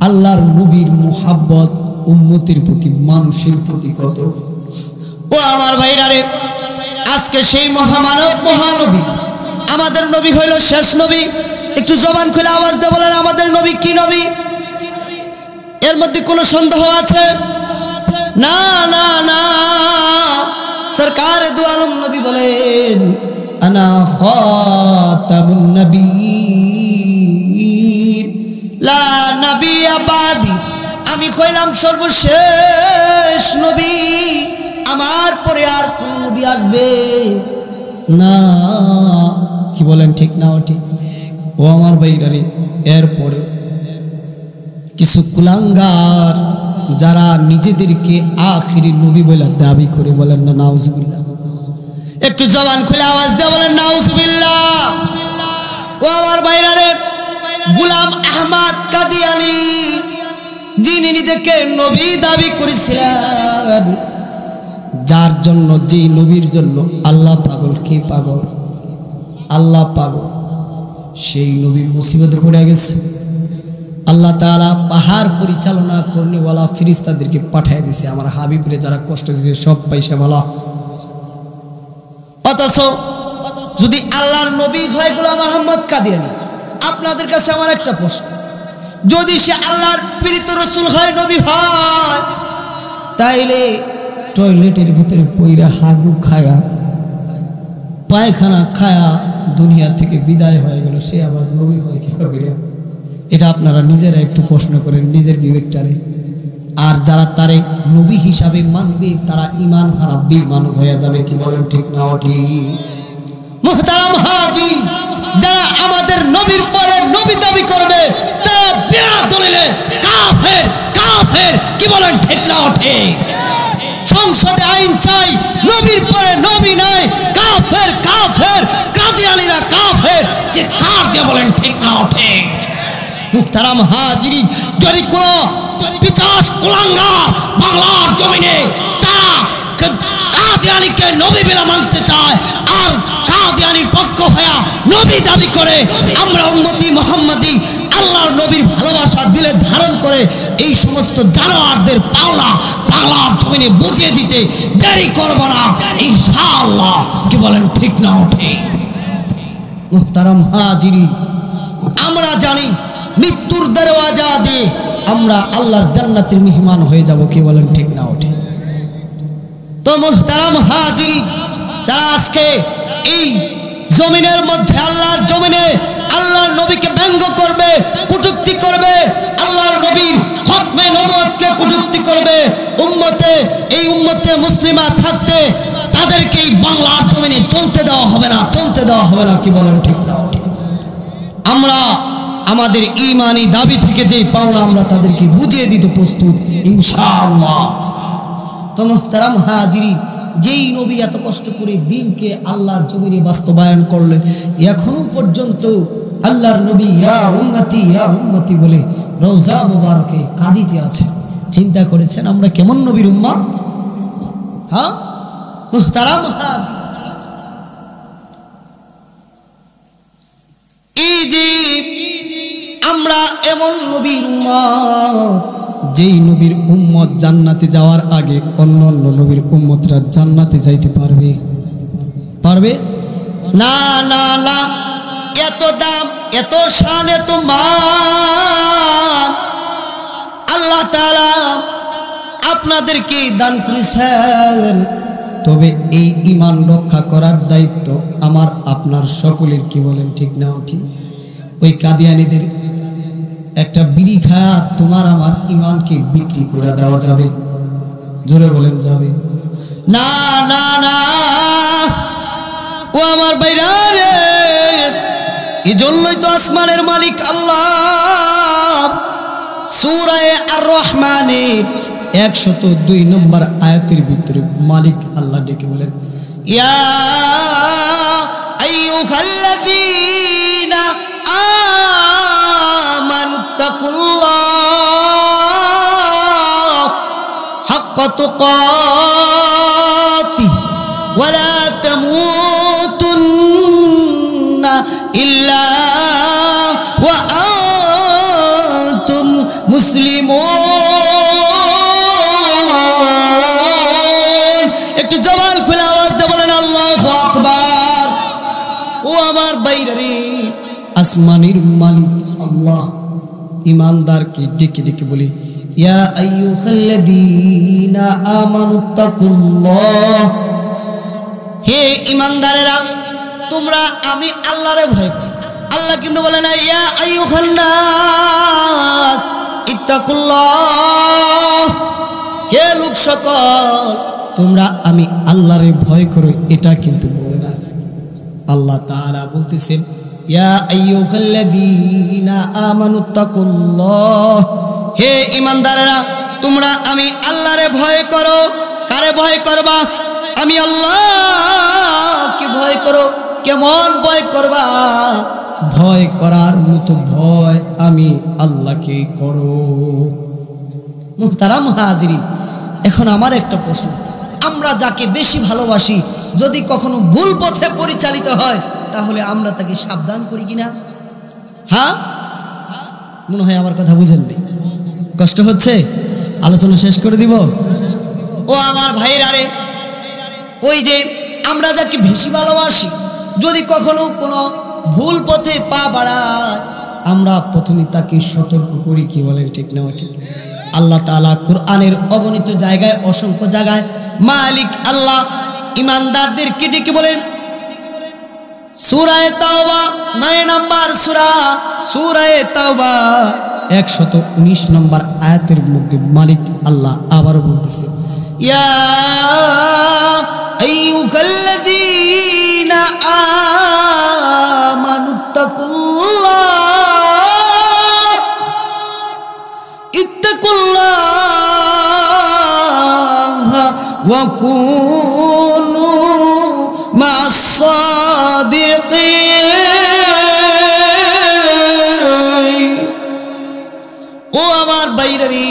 আল্লাহর নবীর মুহাব্বত উম্মতের প্রতি, মানুষের প্রতি কত। ও আমার ভাইরা রে, আজকে সেই মহামানব মহানবী, আমাদের নবী হইল শেষ নবী। একটু জবান খুলে আওয়াজ দিয়ে বলেন আমাদের নবী কি নবী? এর মধ্যে কোনো সন্দেহ আছে? না না না, সরকার দু আলম নবী বলেন আনা খাতামুন নবীয়্যিন লা নবিয়্যা বাদি, আমি হইলাম সর্বশেষ নবী, আমার পরে আর কোন নবী আসবে না। কি বলেন ঠিক না ঠিক? ও আমার ভাইরা রে, এরপরে কিছু কুলাঙ্গার যারা নিজেদেরকে আখিরি নবী বলে দাবি করে, বলেন না নাউজুবিল্লাহ। একটু জবান খুলে আওয়াজ দিয়ে বলেন নাউজুবিল্লাহ। ও আমার ভাইরা রে, গোলাম আহমদ কাদিয়ানী যিনি নিজেকে নবী দাবি করেছিলেন, যার জন্য, যেই নবীর জন্য আল্লাহ পাগল, কে পাগল? আল্লাহ পাগল। সেই নবীর মুসিবতে পড়ে গেছে। আল্লাহ তাআলা পাহাড় পরিচালনা করনেওয়ালা ফেরেশতাদেরকে পাঠিয়ে দিয়েছে, আমার হাবিবরে যারা কষ্ট দিয়েছে সব পয়সা ভালো। অথচ যদি আল্লাহর নবী হয় গোলাম আহমদ কাদিয়ানী, আপনাদের কাছে আমার একটা প্রশ্ন, যদি সে আল্লাহর প্রেরিত রাসূল হয়, নবী হয়, তাইলে টয়লেটের ভিতরে পইরা হাগু খায়া, পায়খানা খায়া দুনিয়া থেকে বিদায় হয়ে গেল, সে আবার নবী হয় কি করে? এটা আপনারা নিজেরা একটু প্রশ্ন করেন নিজের বিবেকটারে। আর যারা তারে নবী হিসাবে মানবে তারা ঈমান খারাপ বেঈমান হয়ে যাবে। কি বলেন ঠিক না ঠিক? মুহতারাম হাজির, যারা আমাদের নবীর পরে নবী দাবি করবে তারা বিনা দলিলে কাফের কাফের। কি বলেন ঠিক না ঠিক? সংসদে আইন চাই, নবীর পরে নবী নাই, কাফের কাফের, কাদিয়ানীরা কাফের। যে কার দিয়ে বলেন ঠিক না ঠিক? মুহতারাম হাজিরিন, যদি কোনো পিচাস কুলাঙ্গার বাংলার জমিনে তারা কাদিয়ানীকে নবী বলে মানতে চায় আর কাদিয়ানীর পক্ষ হয়ে নবী দাবি করে, আমরা উম্মতি মুহাম্মাদি আল্লাহর নবীর ভালোবাসা দিলে ধারণ করে এই সমস্ত জানোয়ারদের পাওনা বাংলার জমিনে বুঝিয়ে দিতে দেরি করব না ইনশাআল্লাহ। কি বলেন ঠিক না ঠিক? মুহতারাম হাজিরিন, আমরা জানি মৃত্যুর দরওয়াজা দিয়ে আমরা আল্লাহর জান্নাতের মেহমান হয়ে যাব। কি বলেন ঠিক না ঠিক? তো মুহতারাম হাজিরিন, যারা আজকে এই জমিনের মধ্যে, আল্লাহর জমিনে আল্লাহর নবীকে ব্যঙ্গ করবে, কটূক্তি করবে, আল্লাহর নবীর খতমে নবুয়তকে কটূক্তি করবে, উম্মতে, এই উম্মতে মুসলিমা থাকতে তাদেরকে এই বাংলার জমিনে চলতে দেওয়া হবে না, চলতে দেওয়া হবে না। কি বলেন ঠিক না ঠিক? আমরা আমাদের ঈমানি দাবি থেকে যে পাওনা আমরা তাদেরকে বুঝিয়ে দিতে প্রস্তুত ইনশাআল্লাহ। তো মুহতারাম হাজিরিন, যেই নবী এত কষ্ট করে দ্বীনকে আল্লাহর জমিনে বাস্তবায়ন করলেন, এখনো পর্যন্ত আল্লাহর নবী ইয়া উম্মতি বলে রওজা মুবারকে কাঁদিতে আছে। চিন্তা করেছেন আমরা কেমন নবীর উম্মাহ? হ্যাঁ মুহতারাম হাজিরিন, এই যে আমরা এমন নবীর উম্মত, যেই নবীর উম্মত জান্নাতে যাওয়ার আগে অন্য অন্য নবীর উম্মতরা জান্নাতে যাইতে পারবে? পারবে না না না। এত দাম, এত শান, এত মান আল্লাহ তাআলা আপনাদেরকে দান করেছেন। তবে এই ঈমান রক্ষা করার দায়িত্ব আমার আপনার সকলের। কি বলেন ঠিক না ঠিক? ওই কাদিয়ানীদের একটা বিড়ি খায়া তোমার আমার ঈমানকে বিক্রি করে দেওয়া যাবে? জোরে বলেন যাবে? না না না। ও আমার ভাইরা রে, এজন্যই তো আসমানের মালিক আল্লাহ সূরা আর রহমানের 102 নম্বর আয়াতের ভিতরে মালিক আল্লাহ ডেকে বলেন, ইয়া আইয়ুহাল্লাযীনা আমানুত্তাকুল্লাহ হাক্কা তুকাতিহি ওয়া লা তামুতুন্না ইল্লা ওয়া আনতুম মুসলিমুন। আসমানের মালিক আল্লাহ ঈমানদারকে ডেকে ডেকে বলে, ইয়া আইয়ুহাল্লাযীনা আমানুত্তাকুল্লাহ, হে ঈমানদারেরা তোমরা আমি আল্লাহরে ভয় করো। আল্লাহ কিন্তু বলে না ইয়া আইয়ুহান নাস ইত্তাকুল্লাহ, হে লোক সকল তোমরা আমি আল্লাহরে ভয় করো, এটা কিন্তু বলে না। আল্লাহ তাআলা বলতেছেন ইয়া আইয়ুহাল্লাযীনা আমানুত্তাকুল্লাহ, হে ঈমানদারেরা তোমরা আমি আল্লাহরে ভয় করো। কারে ভয় করবা? আমি আল্লাহকে ভয় করো। কেমন ভয় করবা? ভয় করার মতো ভয় আমি আল্লাহকে করো। মুহতারাম হাজিরিন, এখন আমার একটা প্রশ্ন, আমরা যাকে বেশি ভালোবাসি যদি কখনো ভুল পথে পরিচালিত হয় তাহলে আমরা তাকে সাবধান করি কিনা? হ্যাঁ, মনে হয় আমার কথা বুঝেননি। কষ্ট হচ্ছে, আলোচনা শেষ করে দিব। ও আমার ভাইরা রে, ওই যে আমরা যাকে বেশি ভালোবাসি যদি কখনো কোনো ভুল পথে পা বাড়ায় আমরা প্রথমে তাকে সতর্ক করি, কি বলেন ঠিক না? ঠিক। আল্লাহ তাআলা কোরআনের অগণিত জায়গায়, অসংখ্য জায়গায় মালিক আল্লাহ ঈমানদারদেরকে ডেকে বলেন। সূরা তাওবা 9 নম্বর সূরা তাওবা 119 নম্বর আয়াতের মধ্যে মালিক আল্লাহ আবার বলতেছে, ইয়া আইয়ুহাল্লাযীনা আমানুত্তাকুল্লাহ ইত্তাকুল্লাহ ওয়া কুনু মা'আস সাদিকিন। ও আমার বাইরে,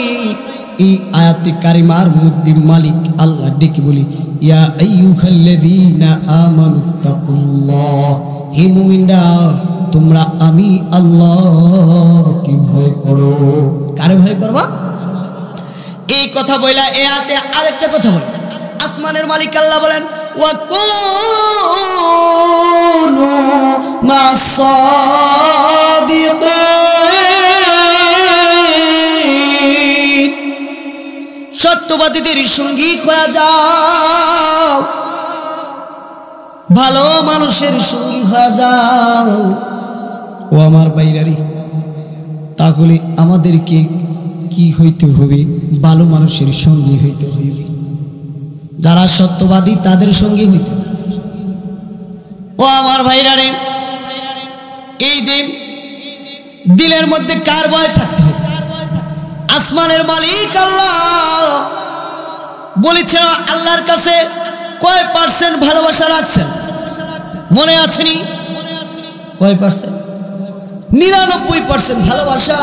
এই আয়াতে কারিমার মধ্যে মালিক আল্লাহ ডেকে বলি, ইয়া আইয়ুহাল্লাযীনা আমানুত্তাকুল্লাহ, হে মুমিনরা তোমরা আমি আল্লাহকে ভয় করো। কারে ভয় করবা? এই কথা বইলা এই আয়াতে আরেকটা কথা বলে আসমানের মালিক আল্লাহ বলেন, ওয়া কুনু মা'আস সাদিকিন, সত্যবাদীদের সঙ্গী হয়ে যাও, ভালো মানুষের সঙ্গী হয়ে যাও। ও আমার বাইরারি, তাহলে আমাদেরকে কি হইতে হবে? ভালো মানুষের সঙ্গী হইতে হইবে, যারা সত্যবাদী তাদের সঙ্গী হইতে হবে। ও আমার ভাইরারে, এই যে দিলের মধ্যে কার ভয় থাকতে হবে? আসমানের মালিক আল্লাহ বলেছেন আল্লাহর কাছে কয় পার্সেন্ট ভালোবাসা রাখছেন? মনে আছেনি? কয় পার্সেন্ট? 99% ভালোবাসা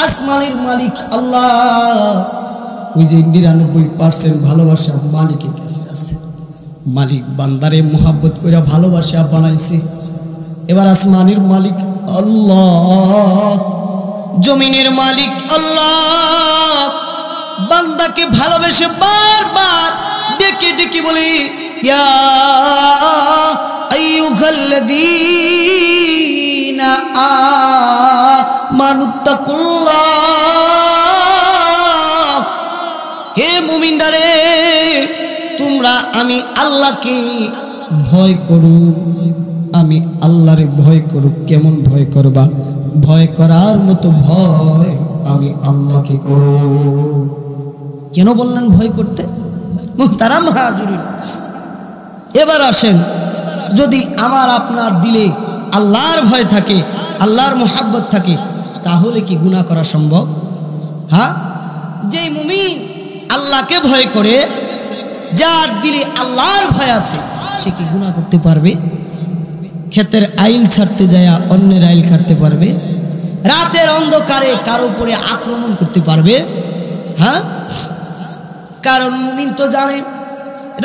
আসমানের মালিক আল্লাহ, ওই যে 99% ভালোবাসা মালিকের কাছে আছে। মালিক বান্দারে মোহাব্বত করে ভালোবাসা বানাইছে। এবার আসমানের মালিক আল্লাহ, জমিনের মালিক আল্লাহ বান্দাকে ভালোবেসে বারবার ডেকে ডেকে বলে, ইয়া আইয়ুহাল্লাযীনা আমানুত্তাকুল্লাহ, হে মুমিনদারে তোমরা আমি আল্লাহকে ভয় করো। আমি আল্লাহরে ভয় করো। কেমন ভয় করবা? ভয় করার মতো ভয় আমি আল্লাহকে করো। কেন বললেন ভয় করতে? মুহতারাম হাজিরিন, এবার আসেন, যদি আমার আপনার দিলে আল্লাহর ভয় থাকে, আল্লাহর মুহাব্বত থাকে, তাহলে কি গুনাহ করা সম্ভব? হ্যাঁ, যেই মুমিন আল্লাহকে ভয় করে, যার দিলে আল্লাহর ভয় আছে, সে কি গুনাহ করতে পারবে? ক্ষেতের আইল ছাড়তে যায় অন্যের আইল কাটতে পারবে? রাতের অন্ধকারে কারো উপরে আক্রমণ করতে পারবে? হ্যাঁ, কারণ মুমিন তো জানে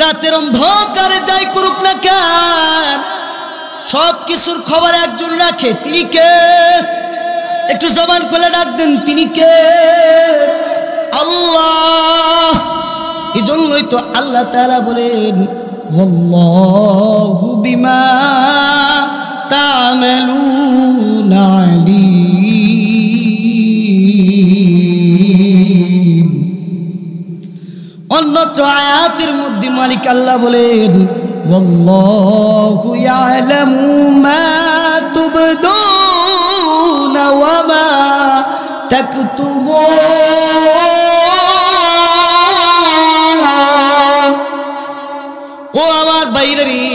রাতের অন্ধকারে যাই করুক না কেন, সব কিছুর খবর একজন রাখে। তিনি কে? একটু জবান খুলে ডাক দেন, তিনি কে? আল্লাহ। এজন্যই তো আল্লাহ তাআলা বলেন, ওয়াল্লাহু বিমা তা'মালুনা অন্যত্র আয়াতের মধ্যে মালিক আল্লাহ বলেন ওয়াল্লাহু ইয়ালামু মা তুবদুনা ওয়া মা তাকতুমুন। ও আমার বাইরেরই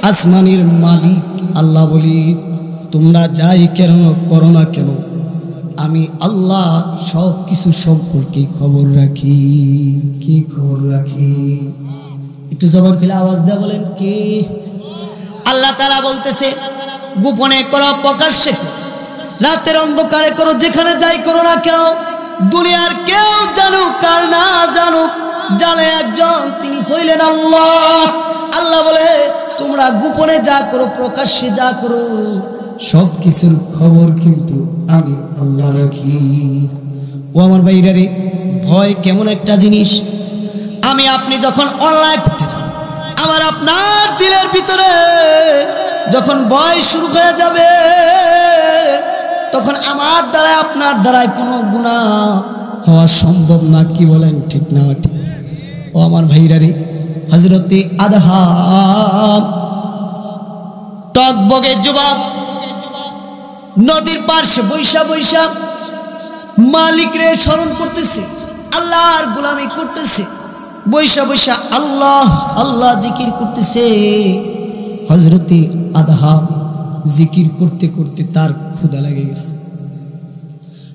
আসমানের মালিক আল্লাহ বলি, তোমরা যাই কেন করো না কেন, আমি আল্লাহ সব কিছু সম্পর্কে খবর রাখি। কি খবর রাখি? একটু জবান খুলে আওয়াজ দেয়া বলেন কি? আল্লাহ তাআলা বলতেছে গোপনে করো প্রকাশ্যে করো, রাতের অন্ধকারে করো, যেখানে যাই করো না কেন, দুনিয়ার কেউ জানুক আর না জানুক, জানে একজন, তিনি হইলেন আল্লাহ। আল্লাহ বলে তোমরা গোপনে যা করো প্রকাশ্যে যা করো সব কিছুর খবর কিন্তু আমি আল্লাহ রাখি। ও আমার ভাইরা রে, ভয় কেমন একটা জিনিস। আমি আপনি যখন অন্যায় করতে যাব, আমার আপনার দিলের ভিতরে যখন ভয় শুরু হয়ে যাবে, তখন আমার দ্বারা আপনার দ্বারাই কোনো গুনাহ হওয়া সম্ভব না। কি বলেন ঠিক না ঠিক? ও আমার ভাইরা রে, হযরতে আদহাম টকবগে যুবক নদীর পাশে বৈশা বৈশা মালিক রে স্মরণ করতেছে, আল্লাহর গোলামি করতেছে, বৈশা বৈশা আল্লাহ আল্লাহ জিকির করতেছে। হযরতে আদহাম জিকির করতে করতে তার ক্ষুধা লেগে গেছে।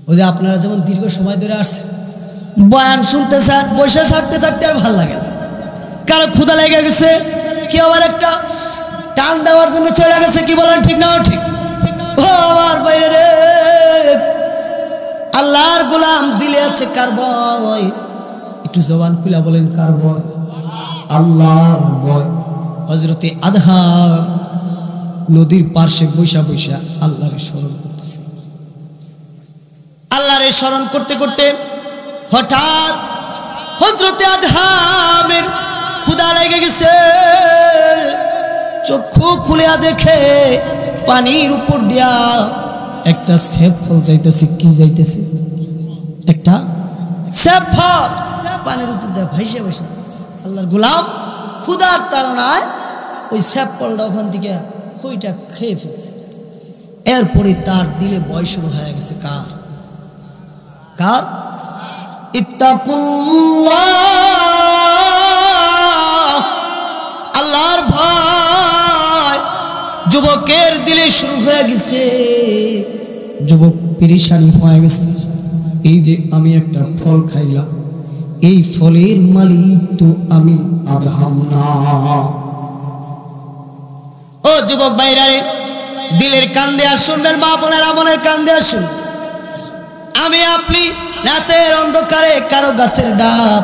ওই যে আপনারা যেমন দীর্ঘ সময় ধরে আসছেন, বয়ান শুনতেছেন, বৈশা থাকতে থাকতে আর ভালো লাগে না। কারো ক্ষুধা লেগে গেছে, কেউ আবার একটা টান দেওয়ার জন্য চলে গেছে। কি বলেন ঠিক না ঠিক? ও আমার বাইরে রে, আল্লাহর গোলাম দিলে আছে কার ভয়? একটু জবান খুলা বলেন কার ভয়? আল্লাহর ভয়। হযরতে আদহাম নদীর পাশে বৈশা বৈশা আল্লাহরে স্মরণ করতেছে। আল্লাহরে স্মরণ করতে করতে হঠাৎ হযরতে আদহামের ক্ষুধা লেগে গেছে। চক্ষু খুলে দেখে পানির উপর দিয়া একটা সেব ফল যাইতেছে। কি যাইতেছে? একটা সেব ফল পানির উপর দিয়া ভাইসে ভাইসে। আল্লাহর গোলাম ক্ষুধার তাড়নায় ওই সেব ফলটা ওখান থেকে কইটা খেয়ে ফেলছে। এরপরে তার দিলে ভয় শুরু হয়ে গেছে। কার? কার? ইত্তাকুল্লাহ, আল্লাহর ভয় যুবকের দিলে শুরু হয়ে গেছে। যুবক পেরেশানি হয়ে গেছে। এই যে আমি একটা ফল খাইলাম, এই ফলের মালিক তো আমি আদহাম না। ও যুবক ভাইরা রে, দিলের কান দিয়ে শুনবেন, মা বোনেরা মনের কান দিয়ে শুন। আমি আপনি রাতের অন্ধকারে কারো গাছের ডাব,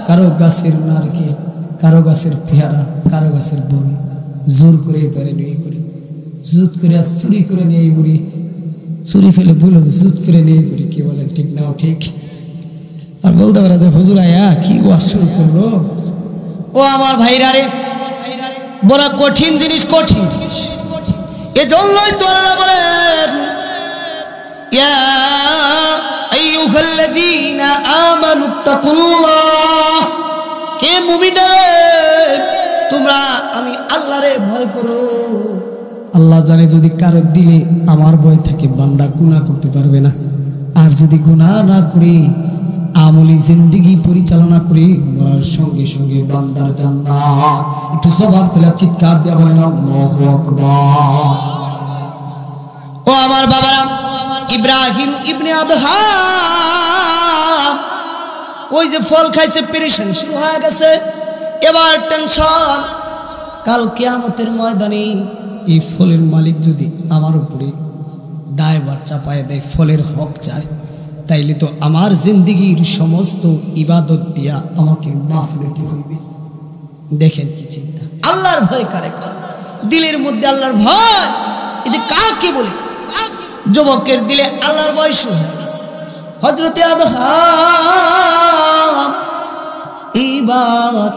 কারো গাছের নারকেল, কারো গাছের পেয়ারা, কারো গাছের বড়ি জোর করে পেরে নিয়ে করি, জুত করে চুরি করে নিয়ে বুড়ি, চুরি ফেলে বলল জুত করে নিয়ে বুড়ি। কি বলেন ঠিক না ঠিক? আর বলতে পারা যে হুজুর আয়া কি ওয়াজ শুরু করলো। ও আমার ভাইরা রে, বড় কঠিন জিনিস, কঠিন জিনিস। এজন্যই তো আল্লাহ বলেন ইয়া আইয়ুহাল্লাযীনা আমানুত্তাকুল্লাহ, হে মুমিনরা তোমরা আমি আল্লাহরে ভয় করো। আল্লাহ জানে যদি কারো দিলে আমার ভয় থাকে, বান্দা গুনাহ করতে পারবে না। আর যদি গুনাহ না করে আমলি জিন্দেগি পরিচালনা করে মরার সঙ্গে সঙ্গে বান্দার জান্নাত। একটু জবান খুলে চিৎকার দিয়ে বলেন আল্লাহু আকবার। ও আমার বাবারা, ইব্রাহিম ইবনে আদহাম ওই যে ফল খাইছে, পেরেশানি শুরু হয়ে গেছে। এবার টেনশন, কাল কিয়ামতের ময়দানে এই ফলের মালিক যদি আমার উপরে দায়ভার চাপায় দেয়, ফলের হক চায়, তাইলে তো আমার জিন্দেগির সমস্ত ইবাদত দিয়া আমাকে মাফ নিতে হইবে। দেখেন কি চিন্তা। আল্লাহর ভয় কারে কার? দিলের মধ্যে আল্লাহর ভয়, এটা কাকে বলে? যুবকের দিলে আল্লাহর ভয় শুরু হয়ে গেছে। হযরতে আদহাম এইবার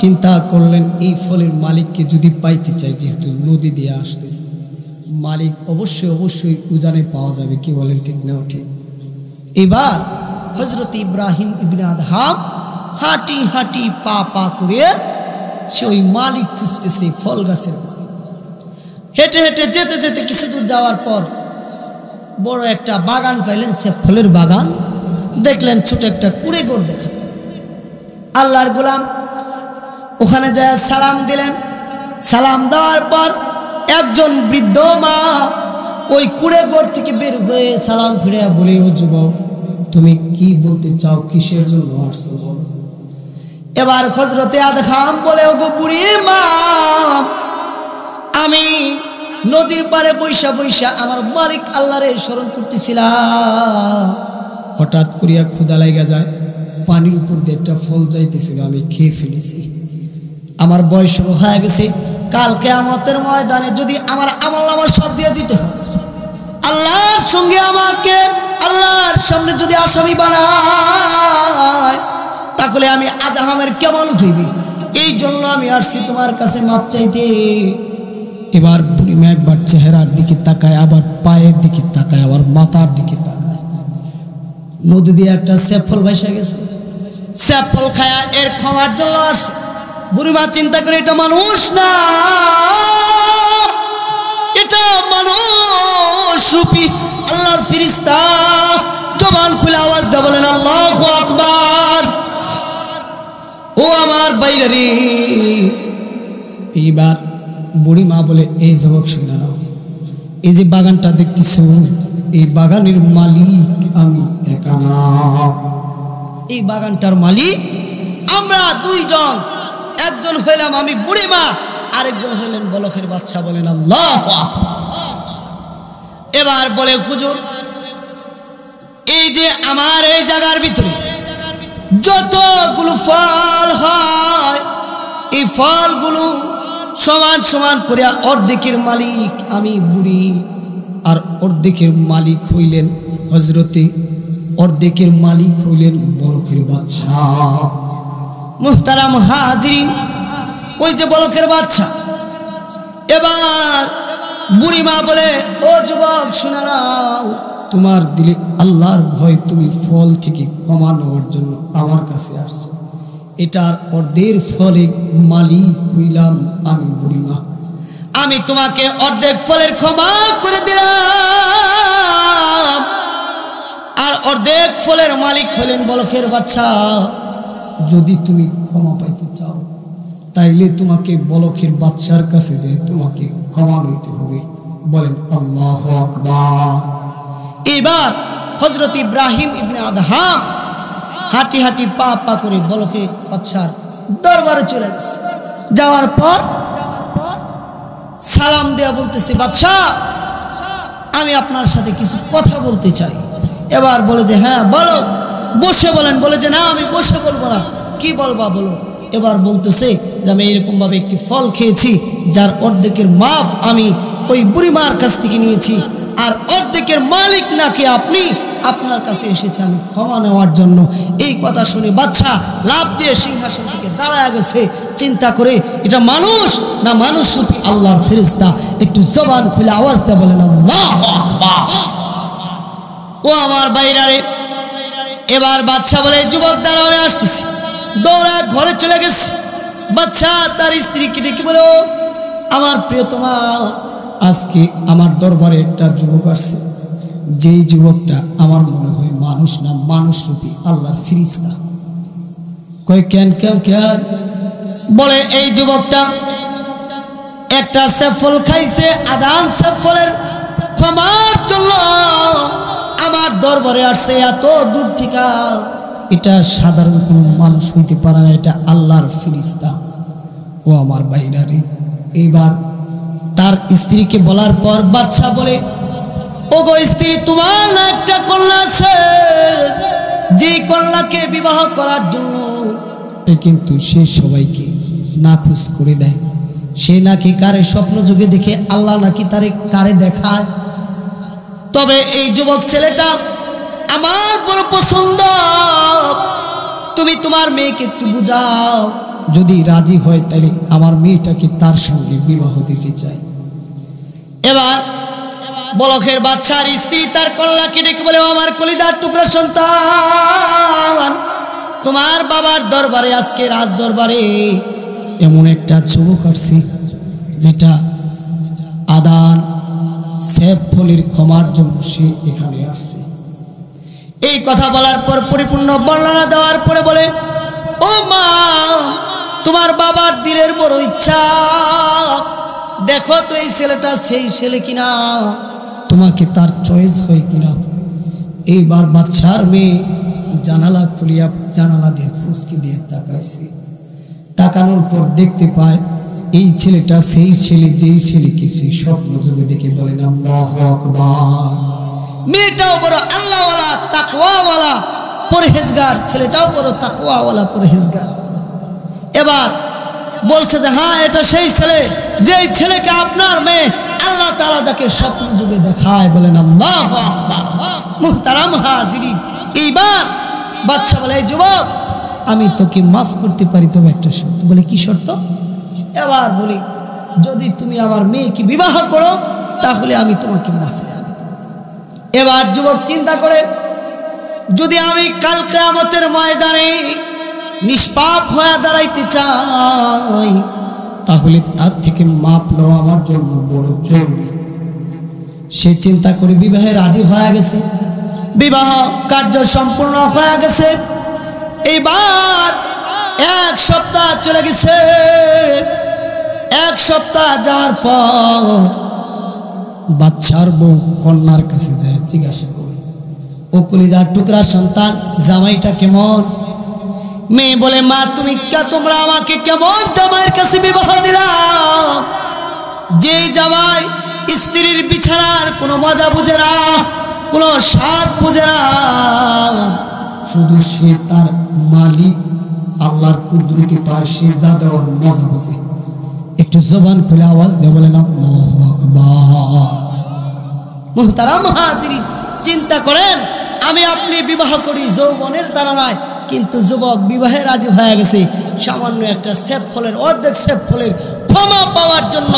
চিন্তা করলেন, এই ফলের মালিককে যদি পাইতে চাই, যেহেতু নদী দিয়ে আসতেছে, মালিক অবশ্যই অবশ্যই উজানে পাওয়া যাবে। কি বলেন ঠিক না ঠিক? এবার হযরত ইব্রাহিম ইবনে আদহাম হাঁটি হাঁটি পা পা করে সে ওই মালিক খুঁজতেছে ফল গাছের। হেঁটে হেঁটে যেতে যেতে কিছু দূর যাওয়ার পর বড় একটা বাগান পাইলেন, সে ফলের বাগান। দেখলেন ছোট একটা কুড়ে ঘর দেখা। আল্লাহর গোলাম ওখানে যায় সালাম দিলেন। সালাম দেওয়ার পর একজন বৃদ্ধ মা ওই কুড়ে ঘর থেকে বের হয়ে সালাম ফিরে বলে, ও যুবক, তুমি কি বলতে চাও, কিসের জন্য আসছো বলো। এবার হযরতে আদহাম বলে, ও গো বুড়ি মা, আমি নদীর পারে বৈশা বৈশা আমার মালিক আল্লাহরে স্মরণ করতেছিলাম। হঠাৎ করিয়া ক্ষুধা লাগা যায়, পানির উপর দিয়ে একটা ফল যাইতেছিল, আমি খেয়ে ফেলেছি। আমার বয়স হয়ে গেছে, কাল কিয়ামতের ময়দানে যদি আমার আমলনামার সব দিয়ে দিতে হয়, আল্লাহর সঙ্গে আমাকে আল্লাহর সামনে যদি আসামি বানায়, তাহলে আমি আদহামের কেমন হইবে। এই জন্য আমি আসছি তোমার কাছে মাপ চাইতে। এবার বুড়িমা একবার চেহারার দিকে তাকায়, আবার পায়ের দিকে তাকায়, আবার মাথার দিকে তাকায়। নদী দিয়ে একটা সেফল ভাইসা গেছে, সেফল খায়া এর ক্ষমার জন্য আসছে। বুড়িমা চিন্তা করে, এটা মানুষ না, এটা মানুষ রূপী আল্লাহর ফেরেশতা। জবান খুলে আওয়াজ দিয়ে বলেন, আল্লাহু আকবার। ও আমার বাইরে রে। এইবার বুড়ি মা বলে, এই যুবক শুনে নাও, এই যে বাগানটা দেখতেছ, এই বাগানের মালিক আমি একা না। এই বাগানটার মালিক আমরা দুইজন, একজন হইলাম আমি বুড়ি মা, আরেকজন হইলেন বলখের বাচ্চা। বলেন আল্লাহু আকবার। এবার বলে, হুজুর, এই যে আমার এই জায়গার ভিতরে যতগুলো ফল হয়, এই ফলগুলো সমান সমান করে অর্ধেকের মালিক আমি বুড়ি, আর অর্ধেকের মালিক হইলেন হযরতে, অর্ধেকের মালিক হইলেন বলখের বাচ্চা। মুহতারাম হাজিরিন, ওই যে বলখের বাচ্চা। এবার বুড়িমা বলে, ও যুবক শুনে নাও, তোমার দিলে আল্লাহর ভয়, তুমি ফল থেকে ক্ষমা নেওয়ার জন্য আমার কাছে আসছো। এটার অর্ধের ফলে মালিক হইলাম আমি বুড়িমা। আমি তোমাকে অর্ধেক ফলের ক্ষমা করে দিলাম, আর অর্ধেক ফলের মালিক হলেন বলখের বাচ্চা। যদি তুমি ক্ষমা পাইতে চাও, তাইলে তোমাকে বলখের বাচ্চার কাছে যে তোমাকে ক্ষমা নিতে হবে। বলেন আল্লাহু আকবার। এবার হযরত ইব্রাহিম ইবনে আদহাম হাঁটি হাঁটি পা পা করে বলখের বাচ্চার দরবারে চলে গেছে। যাওয়ার পর সালাম দেয়া বলতেছে, বাচ্চা, আমি আপনার সাথে কিছু কথা বলতে চাই। এবার বলে যে, হ্যাঁ বলো, বসে বলেন। বলে যে, না, আমি বসে বলবো না। কি বলবা বলো। এবার বলতেছে যে, আমি এরকম ভাবে একটি ফল খেয়েছি, যার অর্ধেকের মাফ আমি ওই বুড়িমার কাছ থেকে নিয়েছি, আর অর্ধেকের মালিক নাকি আপনি, আপনার কাছে এসেছে আমি ক্ষমা নেওয়ার জন্য। এই কথা শুনে বাচ্চা লাফ দিয়ে সিংহাসন থেকে দাঁড়ায় গেছে। চিন্তা করে, এটা মানুষ না মানুষ রূপী আল্লাহর ফেরেশতা। একটু জবান খুলে আওয়াজ দিয়ে বলেন আল্লাহু আকবার। ও আমার বাইরারে। এবার বাচ্চা বলে, যুবক দাঁড়াও, আমি আসতেছি। দৌড়া ঘরে চলে গেছে। বাচ্চা তার স্ত্রীকে ডেকে বলো, আমার প্রিয়তমা, আজকে আমার দরবারে একটা যুবক আসছে, যেই যুবকটা আমার মনে হয় মানুষ না, মানুষ রূপী আল্লাহর ফেরেশতা। কই কেন কেন কেন? বলে, এই যুবকটা একটা সেফল খাইছে, আদান সেফলের ক্ষমার জন্য আমার দরবারে আসছে এত দূর থেকে। এটা সাধারণ কোনো মানুষ হইতে পারে না, এটা আল্লাহর ফেরেশতা। ও আমার ভাইরা রে। এইবার তার স্ত্রীকে বলার পর বাদশা বলে, ও গো স্ত্রী, তোমার না একটা কন্যা আছে, যে কন্যাকে বিবাহ করার জন্য কিন্তু সে সবাইকে নাখুশ করে দেয়। সে নাকি কারে স্বপ্ন যুগে দেখে, আল্লাহ নাকি তারে কারে দেখায়। তবে এই যুবক ছেলেটা আমার বড় পছন্দ, তুমি তোমার মেয়েকে একটু বুঝাও, যদি রাজি হয় তাহলে আমার মেয়েটাকে তার সঙ্গে বিবাহ দিতে চাই। এবার বলখের বাচ্চার স্ত্রী তার কন্যাকে ডেকে বলে, আমার কলিজার টুকরা সন্তান, তোমার বাবার দরবারে আজকে রাজ দরবারে এমন একটা যুবক আসছে যেটা আদান সেফলির ক্ষমার জন্য সে এখানে আসছে। এই কথা বলার পর পরিপূর্ণ বর্ণনা দেওয়ার পরে বলে, ও মা, তোমার বাবার দিলের বড় ইচ্ছা, দেখো তো এই ছেলেটা সেই ছেলে কিনা, তোমাকে তার চয়েস হয় কিনা। এইবার বাদশার মেয়ে জানালা খুলিয়া জানালা দিয়ে ফুসকি দিয়ে তাকাইছে। তাকানোর পর দেখতে পায় এই ছেলেটা সেই ছেলে, যেই ছেলেকে সেই স্বপ্ন যুগে দেখে বলেন আল্লাহু আকবার। মেয়েটাও বড় আল্লাহওয়ালা তাকওয়াওয়ালা পরহেজগার, ছেলেটাও বড় তাকওয়াওয়ালা পরহেজগার। এবার বলছে যে হ্যাঁ, এটা সেই ছেলে, যেই ছেলেকে আপনার মেয়ে আল্লাহ তাআলা যাকে স্বপ্ন যুগে দেখায়। বলেন আল্লাহু আকবার। মুহতারাম হাজিরিন, এইবার বাদশা বলে, এই যুবক, আমি তোকে মাফ করতে পারি, তবে একটা শর্ত। বলে কি শর্ত? এবার বলি, যদি তুমি আমার মেয়েকে বিবাহ করো তাহলে আমি তোমাকে মাফ করব। এবার যুবক চিন্তা করে, যদি আমি কাল কিয়ামতের ময়দানে নিষ্পাপ হয়ে দাঁড়াইতে চাই তাহলে তার থেকে মাপ নেওয়া আমার জন্য বড় জরুরি। সে চিন্তা করে বিবাহে রাজি হয়ে গেছে, বিবাহ কার্য সম্পূর্ণ হয়ে গেছে। এইবার এক সপ্তাহ চলে গেছে। এক সপ্তাহ যাওয়ার পর বাচ্চার বউ কন্যার কাছে যায়, জিজ্ঞাসা করে, ও কলিজার টুকরা সন্তান, জামাইটা কেমন? মেয়ে বলে, মা, তোমরা আমাকে কেমন জামাইয়ের কাছে বিবাহ দিলাম, যে জামাই স্ত্রীর বিছানার কোনো মজা বুঝে না, কোনো স্বাদ বুঝে না, শুধু সে তার মালিক আল্লাহর কুদরতি পায় সিজদা দেওয়ার মজা বুঝে। একটু জবান খুলে আওয়াজ দিয়ে বলেন আল্লাহু আকবার। মুহতারাম হাজিরিন, চিন্তা করেন, আমি আপনি বিবাহ করি যৌবনের তাড়নায়, কিন্তু যুবক বিবাহে রাজি হয়ে গেছে সামান্য একটা সেফ ফলের, অর্ধেক সেফ ফলের ক্ষমা পাওয়ার জন্য,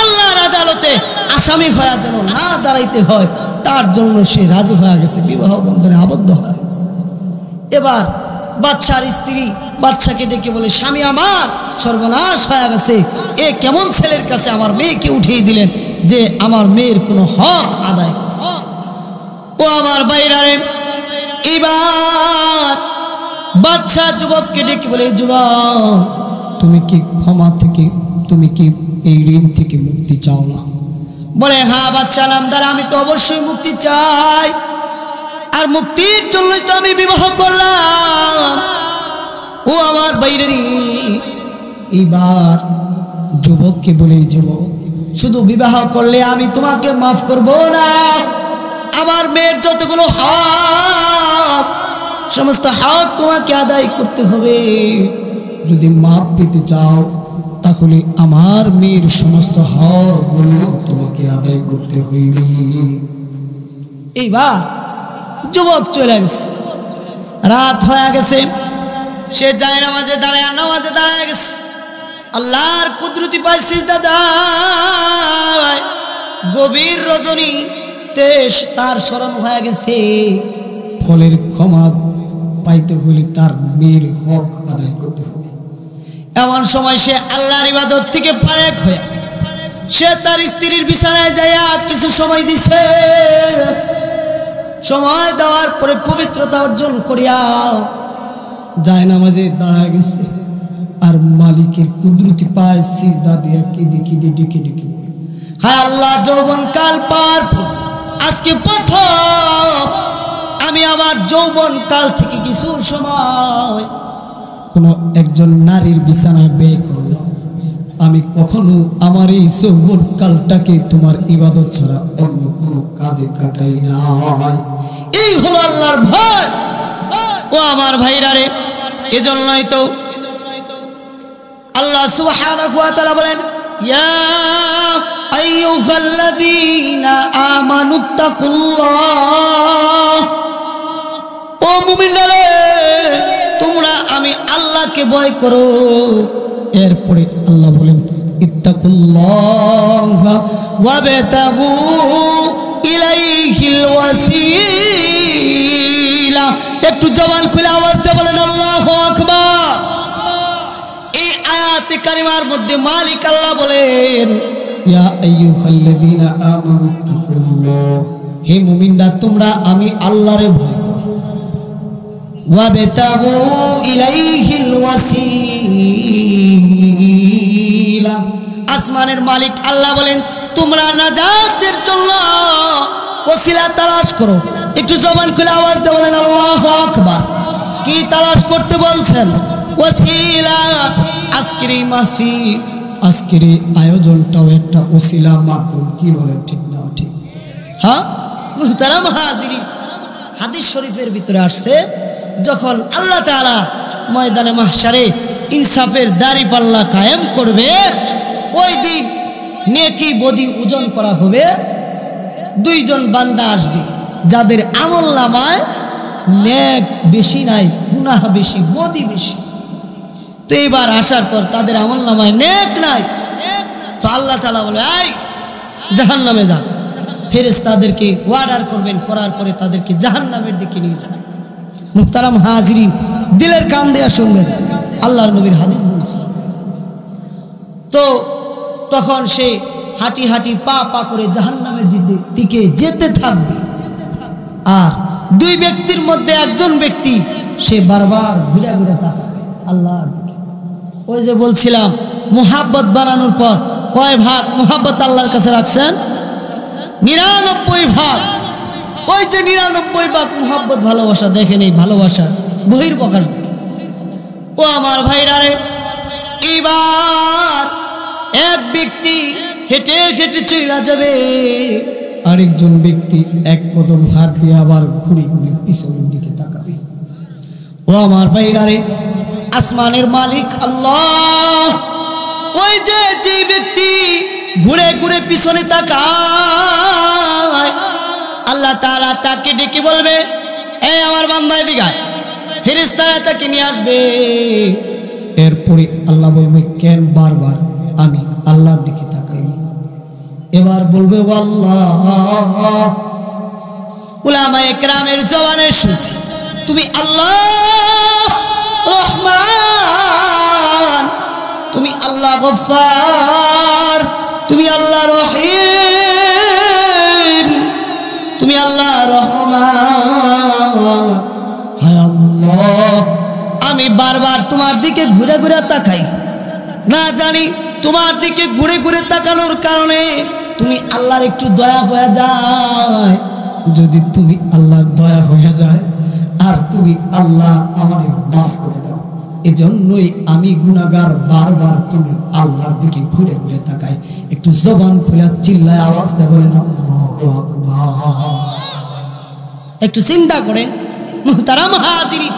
আল্লাহর আদালতে আসামি হয়ে যেন না দাঁড়াইতে হয়, তার জন্য সে রাজি হয়ে গেছে, বিবাহ বন্ধনে আবদ্ধ হয়ে গেছে। এবার বাদশার স্ত্রী বাদশাকে ডেকে বলে, স্বামী আমার সর্বনাশ হয়ে গেছে, এ কেমন ছেলের কাছে আমার মেয়েকে উঠিয়ে দিলেন যে আমার মেয়ের কোনো হক আদায়। ও আমার বাইরারে, এবার বাদশা যুবককে ডেকে বলে, যুবক, তুমি কি ক্ষমা থেকে, তুমি কি এই ঋণ থেকে মুক্তি চাও না? বলে, হ্যাঁ বাদশা নামদার, আমি তো অবশ্যই মুক্তি চাই, আর মুক্তির জন্যই তো আমি বিবাহ করলাম। ও আমার বাইরেরই, এইবার যুবককে বলে, যুবক, শুধু বিবাহ করলে আমি তোমাকে মাফ করব না, আমার মেয়ের যতগুলো হক, সমস্ত হক তোমাকে আদায় করতে হবে। যদি মাফ পেতে চাও তাহলে আমার মেয়ের সমস্ত হকগুলো তোমাকে আদায় করতে হইবে। এইবার যুবক চলে গেছে, রাত হয়ে গেছে, সে যায় নামাজে দাঁড়ায় গেছে, আল্লাহর কুদরতি পায় সিজদা দেয়। গভীর রজনী তেজ তার স্মরণ হয়ে গেছে, ফলের ক্ষমা পাইতে হলে তার মেয়ের হক আদায় করতে হবে। এমন সময় সে আল্লাহর ইবাদত থেকে ফারেক হয়ে সে তার স্ত্রীর বিছানায় যাইয়া কিছু সময় দিছে। সময় দেওয়ার পরে পবিত্রতা অর্জন করিয়া যায় নামাজে দাঁড়ায় গেছে, আর মালিকের কুদরতি পায় সিজদা দিয়ে কেঁদে ডেকে হায় আল্লাহ, যৌবন কাল পাওয়ার পর আজকে প্রথম আমি আমার যৌবন কাল থেকে কিছু সময় কোনো একজন নারীর বিছানায় ব্যয় করলাম। আমি কখনো আমার এই যৌবন কালটাকে তোমার ইবাদত ছাড়া অন্য কোনো কাজে কাটাই নাই। এই হলো আল্লাহর ভয়। ও আমার ভাইরা রে, এজন্যই তো আল্লাহ সুবহানাহু ওয়া তাআলা বলেন, ইয়া আইয়ুহাল্লাযীনা আমানুত্তাকুল্লাহ, ও মুমিনরা, তোমরা আমি আল্লাহকে ভয় করো। এরপরে আল্লাহ বলেন, ইত্তাকুল্লাহা ওয়াবতাগু ইলাইহিল ওয়াসিলা। একটু জবান খুলে আওয়াজ দিয়ে বলেন আল্লাহু কালেমার মধ্যে মালিক আল্লাহ বলেন, ইয়া আইয়ুহাল্লাযীনা আমানু তাকুল্লাহ, হে মুমিনরা তোমরা আমি আল্লাহরে ভয় করো। ওয়াবতাগু ইলাইহিল ওয়াসিলা, আসমানের মালিক আল্লাহ বলেন তোমরা নাজাতের জন্য ওসিলা তালাশ করো। একটু জবান খুলে আওয়াজ দিয়ে বলেন আল্লাহু আকবার। কি তালাশ করতে বলছেন? ওসিলা। আজকের এই মাহফিল, আজকের এই আয়োজনটাও একটা ওসিলা মাধ্যম। কি বলেন, ঠিক না ঠিক? হ্যাঁ মুহতারাম হাজিরিন, হাদিস শরীফের ভিতরে আসছে যখন আল্লাহ তাআলা ময়দানে মাহশারে ইনসাফের দাঁড়িপাল্লা কায়েম করবে, ওই দিন নেকি বদি ওজন করা হবে। দুইজন বান্দা আসবে যাদের আমলনামায় নেক বেশি নাই, গুনাহ বেশি, বদি বেশি। তো এবার আসার পর তাদের আমলনামায় নেক নাই। তো আল্লাহ তাআলা বলে এই জাহান্নামে যা। ফেরেশতাদেরকে অর্ডার করবেন, করার পরে তাদেরকে জাহান্নামের দিকে নিয়ে যাবেন। মুহতারাম হাজিরিন, দিলের কান দেয়া শুনবেন, আল্লাহর নবীর হাদিস বলছে। তো তখন সে হাঁটি হাঁটি পা পা করে জাহান্নামের দিকে যেতে থাকবে। আর দুই ব্যক্তির মধ্যে একজন ব্যক্তি সে বারবার ঘুরে ঘুরে তাকাবে আল্লাহর দিকে। ওই যে বলছিলাম মুহাব্বত বানানোর পর কয় ভাগ মুহাব্বত আল্লাহর কাছে রাখছেন? 99 ভাগ। ওই যে 99 ভাগ মুহাব্বত ভালোবাসা দেখেন, এই ভালোবাসার বহির্প্রকাশ দেখেন। ও আমার ভাইরা রে, এবার এক ব্যক্তি হেঁটে হেঁটে চলে যাবে, আরেকজন ব্যক্তি এক কদম হাত দিয়ে আবার ঘুরে ঘুরে পিছনের দিকে তাকাবে। ও আমার ভাইরা রে, আসমানের মালিক আল্লাহ ওই যে ব্যক্তি ঘুরে ঘুরে পিছনে তাকায়, আল্লাহ তাআলা তাকে ডেকে বলবে এই আমার বান্দা এদিকে আয়। ফেরেশতারা তাকে নিয়ে আসবে। এরপরে আল্লাহ বলবে কেন বারবার আমি আল্লাহর দিকে তাকাইনি? এবার বলবে ও আল্লাহ, উলামায়ে কেরামের জবানে শুনছি তুমি আল্লাহ রহমান, তুমি আল্লাহ গফফার, তুমি আল্লাহ রহিম, তুমি আল্লাহ রহমান। হায় আল্লাহ, আমি বারবার তোমার দিকে ঘুরে ঘুরে তাকাই, না জানি তোমার দিকে ঘুরে ঘুরে তাকানোর কারণে তুমি আল্লাহর একটু দয়া হয়ে যায়। যদি তুমি আল্লাহর দয়া হয়ে যায় আর তুমি আল্লাহ আমারে মাফ করে দাও, এজন্যই আমি গুনাহগার বারবার তুমি আল্লাহর দিকে ঘুরে ঘুরে তাকাই। একটু জবান খুলে চিল্লায় আওয়াজ দিয়ে বলেন আল্লাহু আকবার। একটু চিন্তা করেন মুহতারাম হাজিরিন,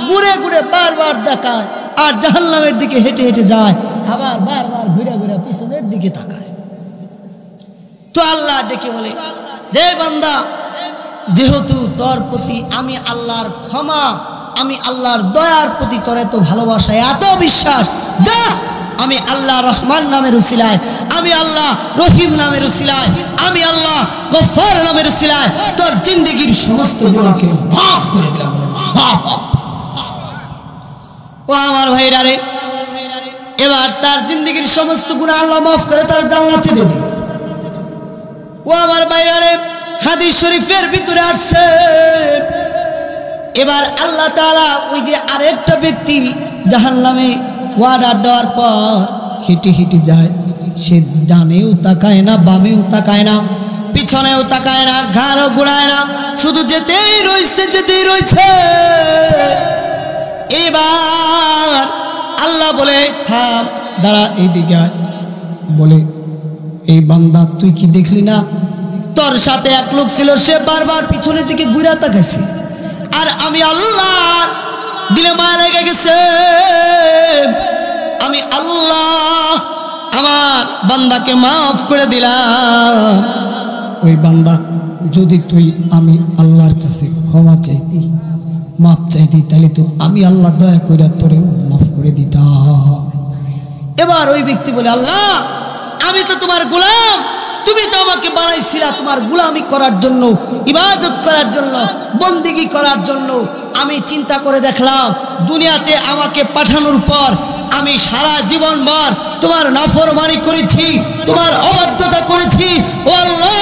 ঘুরে ঘুরে বারবার তাকায় আর জাহান্নামের দিকে হেঁটে হেঁটে যায়, আবার বারবার ঘুরে ঘুরে পিছনের দিকে তাকায়। তো আল্লাহ ডেকে বলে যে বান্দা, যেহেতু তোর প্রতি আমি আল্লাহর ক্ষমা, আমি আল্লাহর দয়ার প্রতি তোর এত ভালোবাসা, এত বিশ্বাস, যা আমি আল্লাহ রহমান নামের উসিলায়, আমি আল্লাহ রহিম নামের উসিলায়, আমি আল্লাহ গফফার নামের উসিলায় তোর জিন্দেগির সমস্ত গুনাহকে মাফ করে দিলাম। ও আমার ভাইরা রে, এবার তার জিন্দেগির সমস্ত গুনাহ আল্লাহ মাফ করে তার জান্নাতে দিয়ে দিবে। ও আমার ভাইরা রে, হাদিস শরীফের ভিতরে আসছে এবার আল্লাহ তাআলা ওই যে আরেকটা ব্যক্তি জাহান্নামে ওয়ার্ডার দেওয়ার পর হেঁটে হেঁটে যায়, সে ডানেও তাকায় না, বামেও তাকায় না, পিছনেও তাকায় না, ঘাড়ও ঘুরায় না, শুধু যেতেই রয়েছে যেতেই রয়েছে। এবার আল্লাহ বলে থাম, দাঁড়া এইদিকে আয়। বলে এই বান্দা তুই কি দেখলি না তোর সাথে এক লোক ছিল, সে বারবার পিছনের দিকে ঘুরে তাকাইছে, আর আমি আল্লাহ দিলে মায়া লেগে গেছে, আমি আল্লাহ আমার বান্দাকে মাফ করে দিলাম। ওই বান্দা যদি তুই আমি আল্লাহর কাছে ক্ষমা চাইতি, মাফ চাইতি, তাহলে তো আমি আল্লাহ দয়া করে তোরে মাফ করে দিতাম। এবার ওই ব্যক্তি বলে আল্লাহ আমি তো তোমার গোলাম, তুমি তো আমাকে বানাইছিলা তোমার গোলামি করার জন্য, ইবাদত করার জন্য, বন্দেগী করার জন্য। আমি চিন্তা করে দেখলাম দুনিয়াতে আমাকে পাঠানোর পর আমি সারা জীবন ভর তোমার নাফরমানি করেছি, তোমার অবাধ্যতা করেছি। ও আল্লাহ,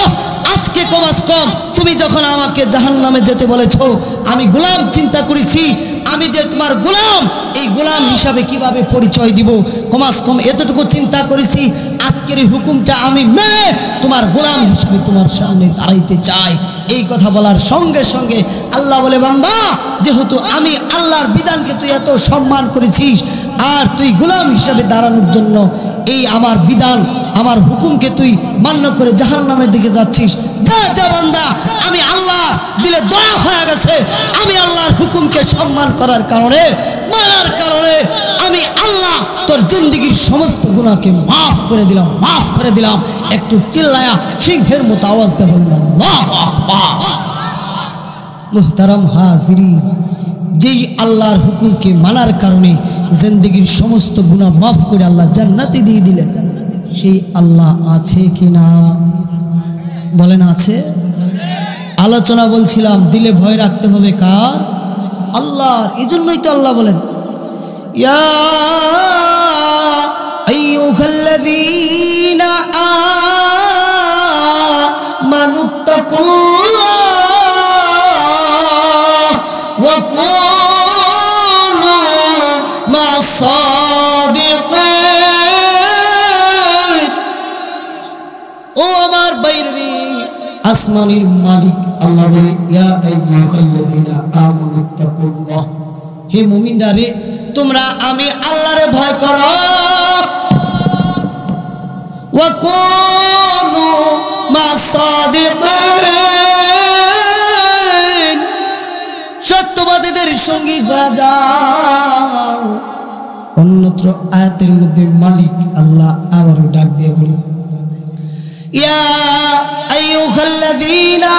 আজকে কমাস কম তুমি যখন আমাকে জাহান্নামে যেতে বলেছো, আমি গোলাম চিন্তা করেছি, আমি যে তোমার গোলাম, এই গোলাম হিসাবে কিভাবে পরিচয় দিব, কমাস কম এতটুকু চিন্তা করেছি। আজকের এই হুকুমটা আমি মেনে তোমার গোলাম হিসাবে তোমার সামনে দাঁড়াইতে চাই। এই কথা বলার সঙ্গে সঙ্গে আল্লাহ বলে, বান্দা, যেহেতু আমি আল্লাহর বিধানকে তুই এত সম্মান করেছিস, আর তুই গোলাম হিসাবে দাঁড়ানোর জন্য এই আমার বিধান, আমার হুকুমকে তুই মান্য করে জাহান্নামের দিকে যাচ্ছিস, যা যা বান্দা, আমি আল্লাহ দিলে দয়া হয়ে গেছে। আমি আল্লাহর হুকুমকে সম্মান করার কারণে, মানার কারণে আমি আল্লাহ তোর জিন্দেগীর সমস্ত গুনাহকে মাফ করে দিলাম, মাফ করে দিলাম। একটু চিল্লায়া সিংহের মতো আওয়াজ দিয়ে বললাম, আল্লাহু আকবার। মুহতারাম হাজিরিন, যেই আল্লাহর হুকুমকে মানার কারণে জিন্দেগীর সমস্ত গুনাহ মাফ করে আল্লাহ জান্নাতে দিয়ে দিলেন, সেই আল্লাহ আছে কিনা বলেন? আছে। আলোচনা বলছিলাম, দিলে ভয় রাখতে হবে কার? আল্লাহর। এই জন্যই তো আল্লাহ বলেন, ইয়া আইয়ুহাল্লাযীনা আমানুত্তাকুল্লাহ ওয়া কুনু মা'আস-সাদিকিন। ও আমার বাইরে, আসমানের মালিক আল্লাহ বলে, ইয়া আইয়ুহাল্লাযীনা আমানুত্তাকুল্লাহ, হে মুমিনরা রে, তোমরা আমি আল্লাহরে ভয় করো। ওয়া কুনু মা'আস-সাদিকিন, সত্যবাদীদের সঙ্গী হয়ে যাও। অন্যত্র আয়াতের মধ্যে মালিক আল্লাহ আবারও ডাক দিয়ে বলেন, ইয়া আইয়ুহাল্লাযীনা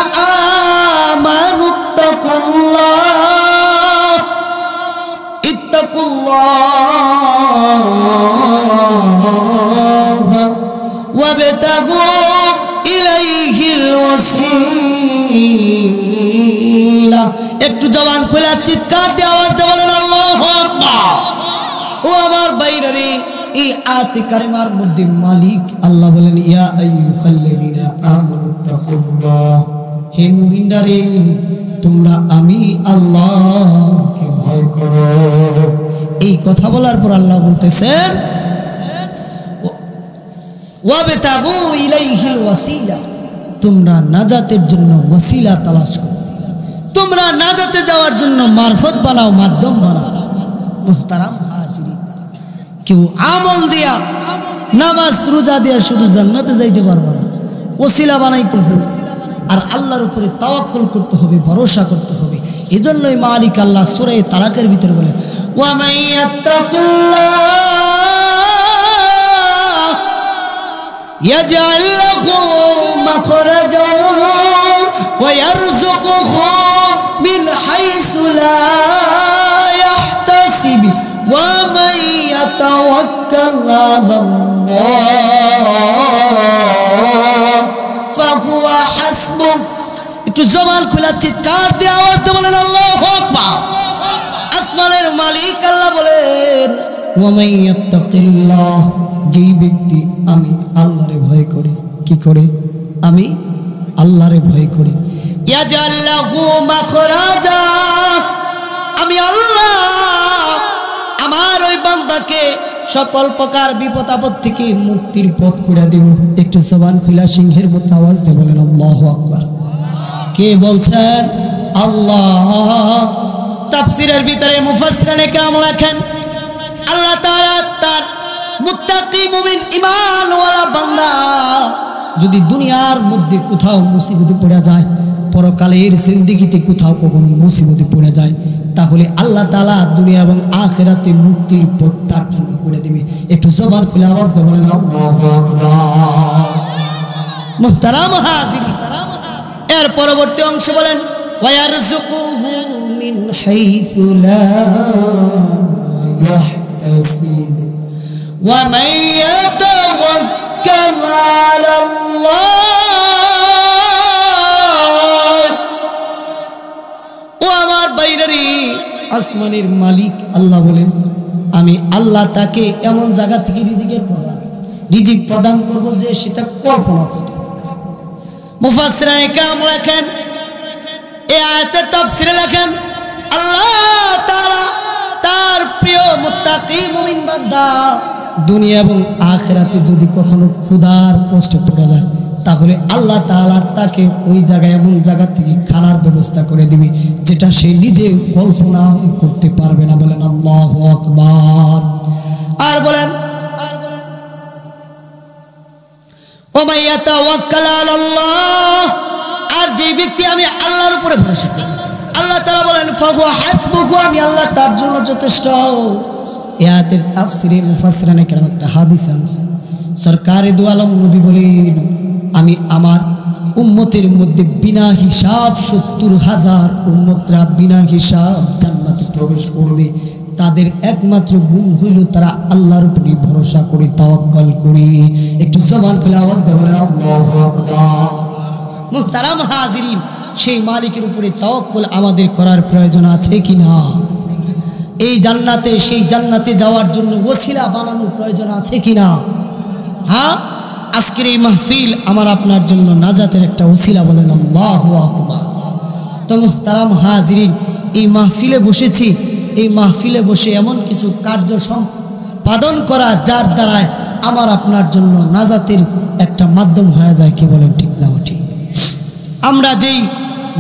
আমানুত্তাকুল্লাহ ইত্তাকুল্লাহ ওয়াবতাগু ইলাইহিল ওয়াসিলা। একটু জবান খুলে চিৎকার দিয়ে আওয়াজ দিয়ে বলেন, আল্লাহু আকবার। ও আমার বাইরে রে, এই আয়াতে কারিমার মধ্যে মালিক আল্লাহ বলেন, ইয়া আইয়ুহাল্লাযীনা আমানুত্তাকুল্লাহ, হে মুমিনরা রে, তোমরা আমি আল্লাহকে ভয় করো। এই কথা বলার পর আল্লাহ বলতেছেন, ওয়াবতাগু ইলাইহিল ওয়াসিলা, তোমরা নাজাতের জন্য ওয়াসিলা তালাশ করো, তোমরা নাজাতে যাওয়ার জন্য মারফত বানাও, মাধ্যম বানাও। মুহতারাম হাজিরিন, কেউ আমল দিয়া, নামাজ রোজা দিয়া শুধু জান্নাতে যাইতে পারবে না, ওসিলা বানাইতে হবে, আর আল্লাহর উপরে তাওয়াক্কুল করতে হবে, ভরসা করতে হবে। এজন্যই মালিক আল্লাহ সূরা তালাকের ভিতরে বলে, ওয়া মাইয়াত্তাকিল্লাহ ইয়াজআল লাহু মাখরাজান ওয়া ইয়ারযুকুহু মিন হাইসু লা ইয়াহতাসিব ওয়া মান ইয়াতাওয়াক্কাল আলাল্লাহ ফাহুয়া হাসবুহ। একটু জবান খোলা চিৎকার দিয়ে আওয়াজ দিয়ে বলেন, আল্লাহু আকবার। আসমানের মালিক আল্লাহ বলেন, ওয়া মান ইয়াত্তাকিল্লাহ, যেই ব্যক্তি আমি আল্লাহরে ভয় করি, কি করে? আমি আল্লাহরে ভয় করি, ইয়াজআল লাহু মাখরাজা, আমি আল্লাহ আমার ওই বান্দাকে সকল প্রকার বিপদ আপদ থেকে মুক্তির পথ করে দেব। একটু জবান খোলা সিংহের মতো আওয়াজ দিয়ে বলেন, আল্লাহু আকবার। কে বলছেন? আল্লাহ। তাফসীরের ভিতরে মুফাসসিরিনে কেরাম লেখেন, আল্লাহ তাআলা তার মুত্তাকি মুমিন ঈমানওয়ালা বান্দা যদি দুনিয়ার মধ্যে কোথাও মুসিবতে পড়ে যায়, পরকালের জিন্দেগিতে কোথাও কখনো মুসিবতে পড়ে যায়, তাহলে আল্লাহ তাআলা দুনিয়া এবং আখিরাতে মুক্তির পথ তার জন্য করে দেবে। একটু জবান খুলে আওয়াজ দিয়ে বলেন, আল্লাহু আকবার। মুহতারাম হাজিরিন, এর পরবর্তী অংশ বলেন, ওয়া ইয়ারযুকুহু মিন হাইসু লা ইয়াহতাসিব ওয়া মান ইয়াতাওয়াক্কাল আলাল্লাহ। ও আমার বাইরে, আসমানের মালিক আল্লাহ বলেন, আমি আল্লাহ তাকে এমন জায়গা থেকে রিজিক প্রদান করব যে সেটা কল্পনা করতে পারবে না। মুফাসসিরিনে কেরাম লেখেন, এই আয়াতের তাফসীরে লেখেন, আল্লাহ তাআলা তার প্রিয় মুত্তাকি মুমিন বান্দা দুনিয়া এবং আখিরাতে যদি কখনো ক্ষুধার কষ্টে পড়ে যায়, তাহলে আল্লাহ তাআলা তাকে ওই জায়গায় এমন জায়গা থেকে খানার ব্যবস্থা করে দিবে যেটা সে নিজে কল্পনা করতে পারবে না। বলেন আল্লাহু আকবার। আর বলেন ওয়া ইয়াতাওয়াক্কাল আলাল্লাহ, আর যে ব্যক্তি আমি আল্লাহর উপরে ভরসা করি, আল্লাহ তাআলা বলেন ফাহুয়া হাসবুহু, আমি আল্লাহ তার জন্য যথেষ্ট। এই আয়াতের তাফসীরে মুফাসসিরিনে কেরাম একটা হাদিস আছে, সরকারে দু আলম নবী বলেন, আমি আমার উম্মতের মধ্যে বিনা হিসাব ৭০,০০০ উম্মতরা বিনা হিসাব জান্নাতে প্রবেশ করবে। তাদের একমাত্র গুণ হইল তারা আল্লাহর উপরে ভরসা করে, তাওয়াক্কুল করে। একটু জবান খুলে আওয়াজ দেন আল্লাহু আকবার। মুহতারাম হাজিরিন, সেই মালিকের উপরে তাওয়াক্কুল আমাদের করার প্রয়োজন আছে কিনা? এই জান্নাতে, সেই জান্নাতে যাওয়ার জন্য ওসিলা বানানোর প্রয়োজন আছে কিনা? হ্যাঁ, আজকের এই মাহফিল আমার আপনার জন্য নাজাতের একটা ওসিলা। বলেন আল্লাহু আকবার। তো মুহতারাম হাজিরিন, এই মাহফিলে বসেছি, এই মাহফিলে বসে এমন কিছু কার্য সম্পাদন করা যার দ্বারায় আমার আপনার জন্য নাজাতের একটা মাধ্যম হয়ে যায়। কি বলেন, ঠিক না ঠিক? আমরা যেই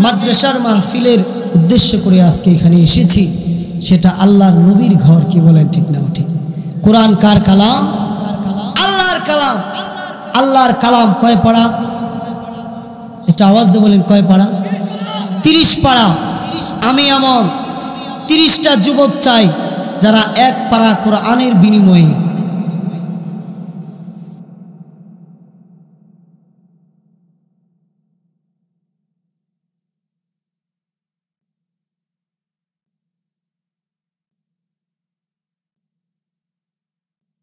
মাদ্রাসার মাহফিলের উদ্দেশ্য করে আজকে এখানে এসেছি, সেটা আল্লাহর নবীর ঘর। কি বলেন, ঠিক না ঠিক? কোরআন কার কালাম? আল্লাহর কালাম। আল্লাহর কালাম কয় পারা? এটা আওয়াজ দিয়ে বলেন, কয় পারা? 30 পারা। আমি এমন 30টা যুবক চাই যারা এক পারা কোরআনের বিনিময়ে